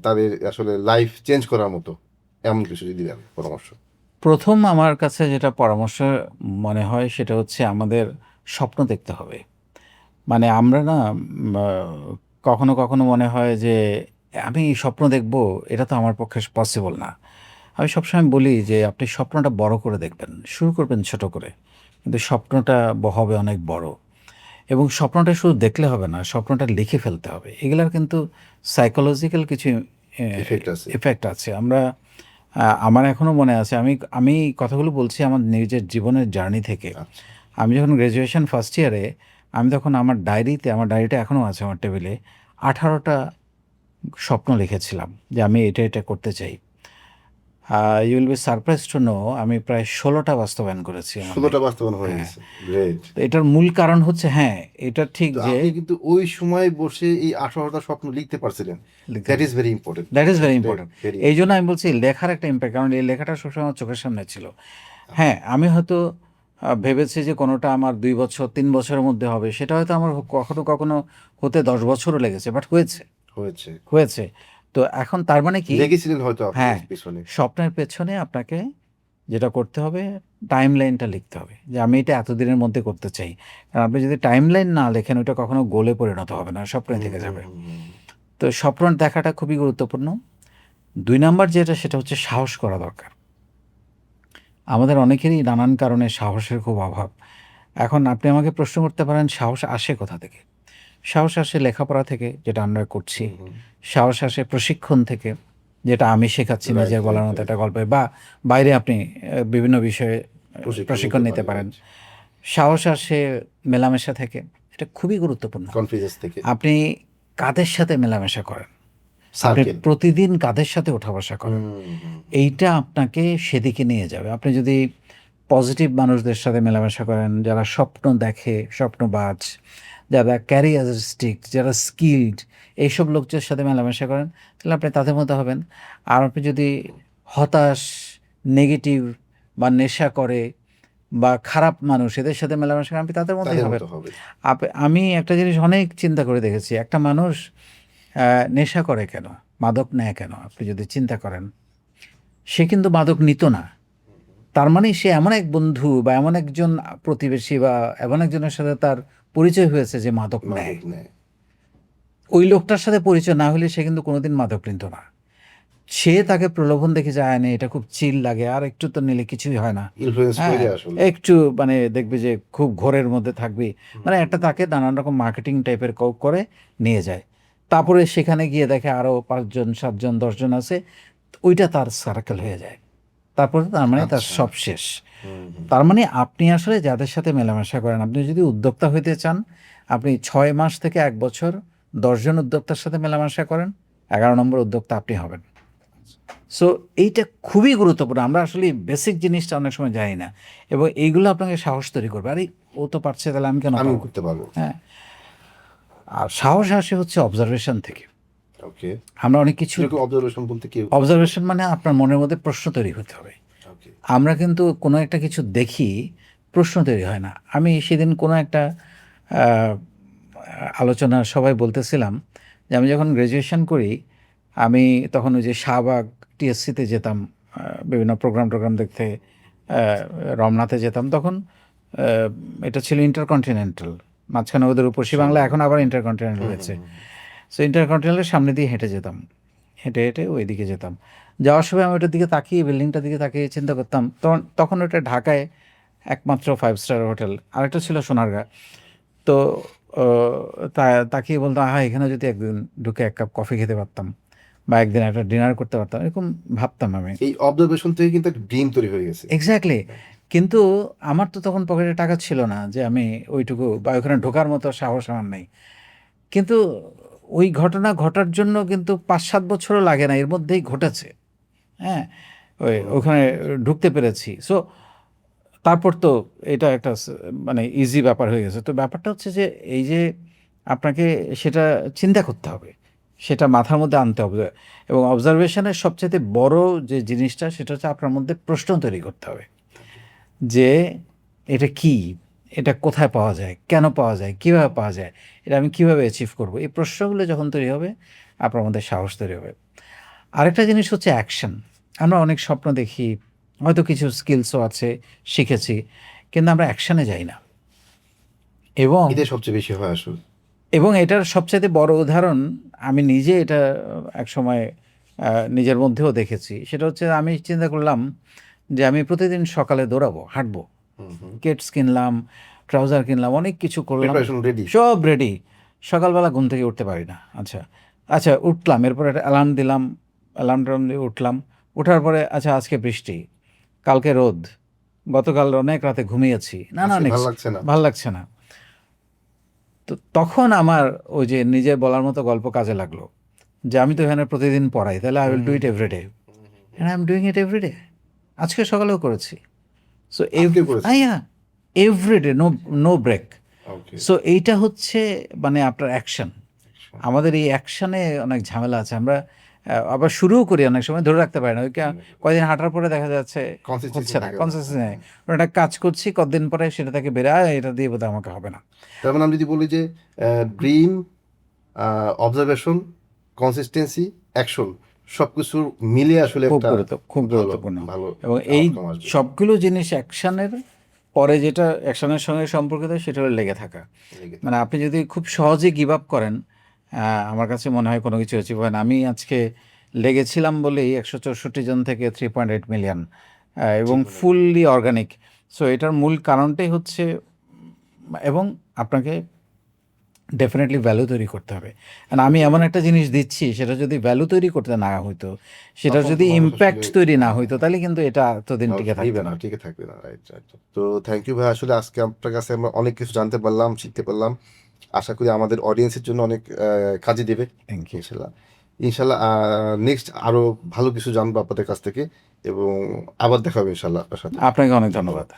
তাদের আসলে লাইফ চেঞ্জ করার মতো এমন কিছু যদি দেন পরামর্শ। প্রথম আমার কাছে যেটা পরামর্শ মনে হয় সেটা হচ্ছে আমাদের স্বপ্ন দেখতে হবে। মানে আমরা না কখনো কখনো মনে হয় যে আমি স্বপ্ন দেখব, এটা তো আমার পক্ষে পসিবল না। আমি সবসময় বলি যে আপনি স্বপ্নটা বড় করে দেখবেন, শুরু করবেন ছোট করে, কিন্তু স্বপ্নটা হবে অনেক বড়। এবং স্বপ্নটা শুধু দেখলে হবে না, স্বপ্নটা লিখে ফেলতে হবে। এগুলার কিন্তু সাইকোলজিক্যাল কিছু ইফেক্ট আছে। এফেক্ট আছে। আমার এখনও মনে আছে, আমি কথাগুলো বলছি আমার নিজের জীবনের জার্নি থেকে। আচ্ছা। আমি যখন গ্র্যাজুয়েশন ফার্স্ট ইয়ারে, আমি তখন আমার ডায়েরিটা এখনও আছে আমার টেবিলে, 18টা স্বপ্ন লিখেছিলাম যে আমি এটা করতে চাই। You will be surprised to know আমি প্রায় 16টা বাস্তবায়ন করেছি আমার 16টা লাইফে। বাস্তবায়ন হয়ে হ্যাঁ। গেছে। গ্রেট। তো এটার মূল কারণ হচ্ছে এটা ঠিক তো যে আপনি কিন্তু ওই সময় বসে এই 18টা স্বপ্ন লিখতে পারছিলেন। That is very important. That is very important. Very. এই জন্য আমি বলছি লেখার একটা ইম্প্যাক্ট, কারণ এই লেখাটা সবসময় আমার চোখের সামনে ছিল। হ্যাঁ, আমি হয়তো ভেবেছি যে কোনোটা আমার 2 বছর 3 বছরের মধ্যে হবে, সেটা হয়তো আমার কখনো কখনো হতে 10 বছরও লেগেছে, বাট হয়েছে। তো এখন তার মানে কি, লেগেছিলেন হয়তো আপনি হ্যাঁ, পিছনে। স্বপ্নের পেছনে আপনাকে যেটা করতে হবে, টাইম লাইনটা লিখতে হবে যে আমি এটা এতদিনের মধ্যে করতে চাই। কারণ আপনি যদি টাইম লাইন না লেখেন, ওটা কখনো গোলে পরিণত হবে না, স্বপ্নে থেকে যাবে। তো স্বপ্ন দেখাটা খুবই গুরুত্বপূর্ণ। 2 নাম্বার যেটা, সেটা হচ্ছে সাহস করা দরকার। আমাদের অনেকেরই নানান কারণে সাহসের খুব অভাব। এখন আপনি আমাকে প্রশ্ন করতে পারেন সাহস আসে কোথা থেকে? সাহস আসে লেখাপড়া থেকে, যেটা আমরা করছি। সাহস আসে প্রশিক্ষণ থেকে, যেটা আমি শেখাচ্ছি Right, নিজের বলার right, মতো right. একটা গল্পে, বা বাইরে আপনি বিভিন্ন বিষয়ে প্রশিক্ষণ নিতে পারেন। সাহস আসে মেলামেশা থেকে, এটা খুবই গুরুত্বপূর্ণ। কনফিডেন্স থেকে। আপনি কাদের সাথে মেলামেশা করেন, আপনি সার্কেল। প্রতিদিন কাদের সাথে ওঠা বসা করেন, এইটা আপনাকে সেদিকে নিয়ে যাবে। আপনি যদি পজিটিভ মানুষদের সাথে মেলামেশা করেন, যারা স্বপ্ন দেখে, স্বপ্নবাজ, যারা ক্যারিয়ারিস্টিক, যারা স্কিলড, এইসব লোকদের সাথে মেলামেশা করেন, তাহলে আপনি তাদের মতো হবেন। আর আপনি যদি হতাশ, নেগেটিভ বা নেশা করে বা খারাপ মানুষ, এদের সাথে মেলামেশা করেন, আপনি তাদের মতোই তাদের হবেন। মতো হবে। আমি একটা জিনিস অনেক চিন্তা করে দেখেছি, একটা মানুষ নেশা করে কেন, মাদক নেয় কেন, আপনি যদি চিন্তা করেন, সে কিন্তু মাদক নিত না। তার মানে সে এমন এক বন্ধু বা এমন একজন প্রতিবেশী বা এমন একজনের সাথে তার পরিচয় হয়েছে যে মাদক নেয়। মাদক নেয়। ওই লোকটার সাথে পরিচয় না হলে সে কিন্তু কোনোদিন মাদক নিত না। সে তাকে প্রলোভন দেখে যায় না, এটা খুব চিল লাগে, আর একটু তো নিলে কিছুই হয় না, ইনফ্লুয়েন্স হ্যাঁ, করে আসলে। একটু মানে দেখবে যে খুব ঘোরের মধ্যে থাকবি, মানে একটা তাকে নানান রকম মার্কেটিং টাইপের করে নিয়ে যায়। তারপরে সেখানে গিয়ে দেখে আরও 5 জন 7 জন 10 জন আছে, ওইটা তার সার্কেল হয়ে যায়। তারপরে তার মানে তার আচ্ছা। সব শেষ। হুম, হুম। তার মানে আপনি আসলে যাদের সাথে মেলামেশা করেন, আপনি যদি উদ্যোক্তা হইতে চান, আপনি 6 মাস থেকে 1 বছর 10 জন উদ্যোক্তার সাথে মেলামেশা করেন, 11 নম্বর উদ্যোক্তা আপনি হবেন। সো এইটা খুবই গুরুত্বপূর্ণ। আমরা আসলে বেসিক জিনিসটা অনেক সময় জানি না এবং এইগুলো আপনাকে সাহস তৈরি করবে। আরে ও তো পারছে, তাহলে আমি কেন আমি পারব? করতে পারবো। হ্যাঁ, আর সাহস আসে হচ্ছে অবজারভেশন থেকে। ওকে। আমরা অনেক কিছু এরকম অবজারভেশন বলতে কি? অবজারভেশন মানে আপনার মনের মধ্যে প্রশ্ন তৈরি হতে হবে। ওকে। আমরা কিন্তু কোনো একটা কিছু দেখি, প্রশ্ন তৈরি হয় না। আমি সেদিন কোনো একটা আহ, আলোচনা সবাই বলতেছিলাম যে আমি যখন গ্র্যাজুয়েশন করি, আমি তখন ওই যে শাহবাগ টিএসসিতে যেতাম, বিভিন্ন প্রোগ্রাম দেখতে, রমনাতে যেতাম। তখন এটা ছিল ইন্টারকন্টিনেন্টাল, মাঝখানে ওদের উপসী বাংলা, এখন আবার ইন্টারকন্টিনেন্টাল হয়েছে। সো ইন্টারকন্টিনেন্টালের সামনে দিয়ে হেঁটে যেতাম, হেঁটে ওই দিকে যেতাম। যাওয়ার সময় আমি ওটার দিকে তাকিয়ে, বিল্ডিংটার দিকে তাকিয়ে চিন্তা করতাম, তখন ওটা ঢাকায় একমাত্র 5 স্টার হোটেল, আরেকটা ছিল সোনারগাঁ। তো তাকিয়ে বলতাম, এখানে যদি একদিন ঢুকে 1 কাপ কফি খেতে পারতাম বা একদিন একটা ডিনার করতে পারতাম, এরকম ভাবতাম আমি। এই অবজারভেশন থেকে কিন্তু একটা ড্রিম তৈরি হয়ে গেছে। এক্স্যাক্টলি। কিন্তু আমার তো তখন পকেটে টাকা ছিল না যে আমি ওইটুকু বা ওখানে ঢোকার মতো সাহস আমার নেই। কিন্তু ওই ঘটনা ঘটার জন্য কিন্তু 5-7 বছরও লাগে না, এর মধ্যেই ঘটেছে। হ্যাঁ, ওখানে ঢুকতে পেরেছি। সো তারপর তো এটা একটা মানে ইজি ব্যাপার হয়ে গেছে। তো ব্যাপারটা হচ্ছে যে এই যে আপনাকে সেটা চিন্তা করতে হবে, সেটা মাথার মধ্যে আনতে হবে এবং অবজারভেশনের সবচাইতে বড় যে জিনিসটা সেটা হচ্ছে আপনার মধ্যে প্রশ্ন তৈরি করতে হবে যে এটা কি, এটা কোথায় পাওয়া যায়, কেন পাওয়া যায়, কীভাবে পাওয়া যায়, এটা আমি কীভাবে অ্যাচিভ করব। এই প্রশ্নগুলো যখন তৈরি হবে, আপনার মধ্যে সাহস তৈরি হবে। আরেকটা জিনিস হচ্ছে অ্যাকশন। আমরা অনেক স্বপ্ন দেখি, হয়তো কিছু স্কিলসও আছে, শিখেছি, কিন্তু আমরা অ্যাকশনে যাই না। এবং এটাই সবচেয়ে বেশি হয় আসলে। এটার সবচাইতে বড় উদাহরণ আমি নিজে এটা একসময় নিজের মধ্যেও দেখেছি। সেটা হচ্ছে আমি চিন্তা করলাম যে আমি প্রতিদিন সকালে দৌড়াবো, হাঁটবো। কেটস কিনলাম, ট্রাউজার কিনলাম, অনেক কিছু করলাম, প্রিপারেশন রেডি। সব রেডি। সকালবেলা ঘুম থেকে উঠতে পারি না। আচ্ছা উঠলাম, এরপর একটা অ্যালার্ম দিলাম, অ্যালার্ম দিয়ে উঠলাম। ওঠার পরে আচ্ছা আজকে বৃষ্টি, কালকে রোদ, গতকাল অনেক রাতে ঘুমিয়েছি, না আজকে ভালো নেক্সট লাগছে না। ভাল লাগছে না। তো তখন আমার ওই যে নিজে বলার মতো গল্প কাজে লাগলো যে আমি তো এখানে প্রতিদিন পড়াই, তাহলে I will do it everyday, and I am doing it everyday. আজকে সকালেও করেছি। সো আজকেও করেছেন? Everyday, no break. Okay. So এইটা হচ্ছে মানে আপনার অ্যাকশন। আমাদের এই অ্যাকশনে অনেক ঝামেলা আছে। আমরা আবার শুরুও করি, অনেক সময় ধরে রাখতে পারি না। ওই কয়দিন হাঁটার পরে দেখা যাচ্ছে কনসিস্টেন্সি হচ্ছে না, থাকে না। কনসিস্টেন্সি নেই। একটা কাজ করছি, কতদিন পরে সেটা থেকে বেড়ে এটা দিয়ে বোধহয় আমাকে হবে না। তার মানে আমি যদি বলি যে ড্রিম, অবজারভেশন, কনসিস্টেন্সি, অ্যাকশন সবকিছু মিলিয়ে আসলে খুব একটা খুব ভালো গুরুত্বপূর্ণ। ভালো এবং এই আউটকাম আসবে। সবগুলো জিনিস অ্যাকশনের পরে যেটা অ্যাকশনের সঙ্গে সম্পর্কিত সেটা হলো লেগে থাকা। মানে আপনি যদি খুব সহজে গিভ আপ করেন, আমার কাছে মনে হয় কোনো কিছু অ্যাচিভ হয় না। আমি আজকে লেগেছিলাম বলেই 164 জন থেকে 3.8 মিলিয়ন এবং ফুললি অর্গানিক। সো এটার মূল কারণটাই হচ্ছে এবং আপনাকে ডেফিনেটলি ভ্যালু তৈরি করতে হবে। আর আমি এমন একটা জিনিস দিচ্ছি, সেটা যদি ভ্যালু তৈরি করতে না হইতো, সেটা তখন তো যদি মানুষ ইম্প্যাক্ট আসলে তৈরি না হইতো, তাহলে কিন্তু এটা এতদিন টিকে থাকতো নিবে না। না, টিকে থাকবে না। Right, right. তো থ্যাংক ইউ ভাই, আসলে আজকে আপনার কাছে আমরা অনেক কিছু জানতে পারলাম, শিখতে পারলাম। আশা করি আমাদের অডিয়েন্সের জন্য অনেক কাজে দেবে থ্যাংক ইউ। ইনশাল্লাহ। ইনশাল্লাহ নেক্সট আরো ভালো কিছু জানবো আপনাদের কাছ থেকে এবং আবার দেখা হবে ইনশাল্লাহ আপনার সাথে। আপনাকে অনেক ধন্যবাদ।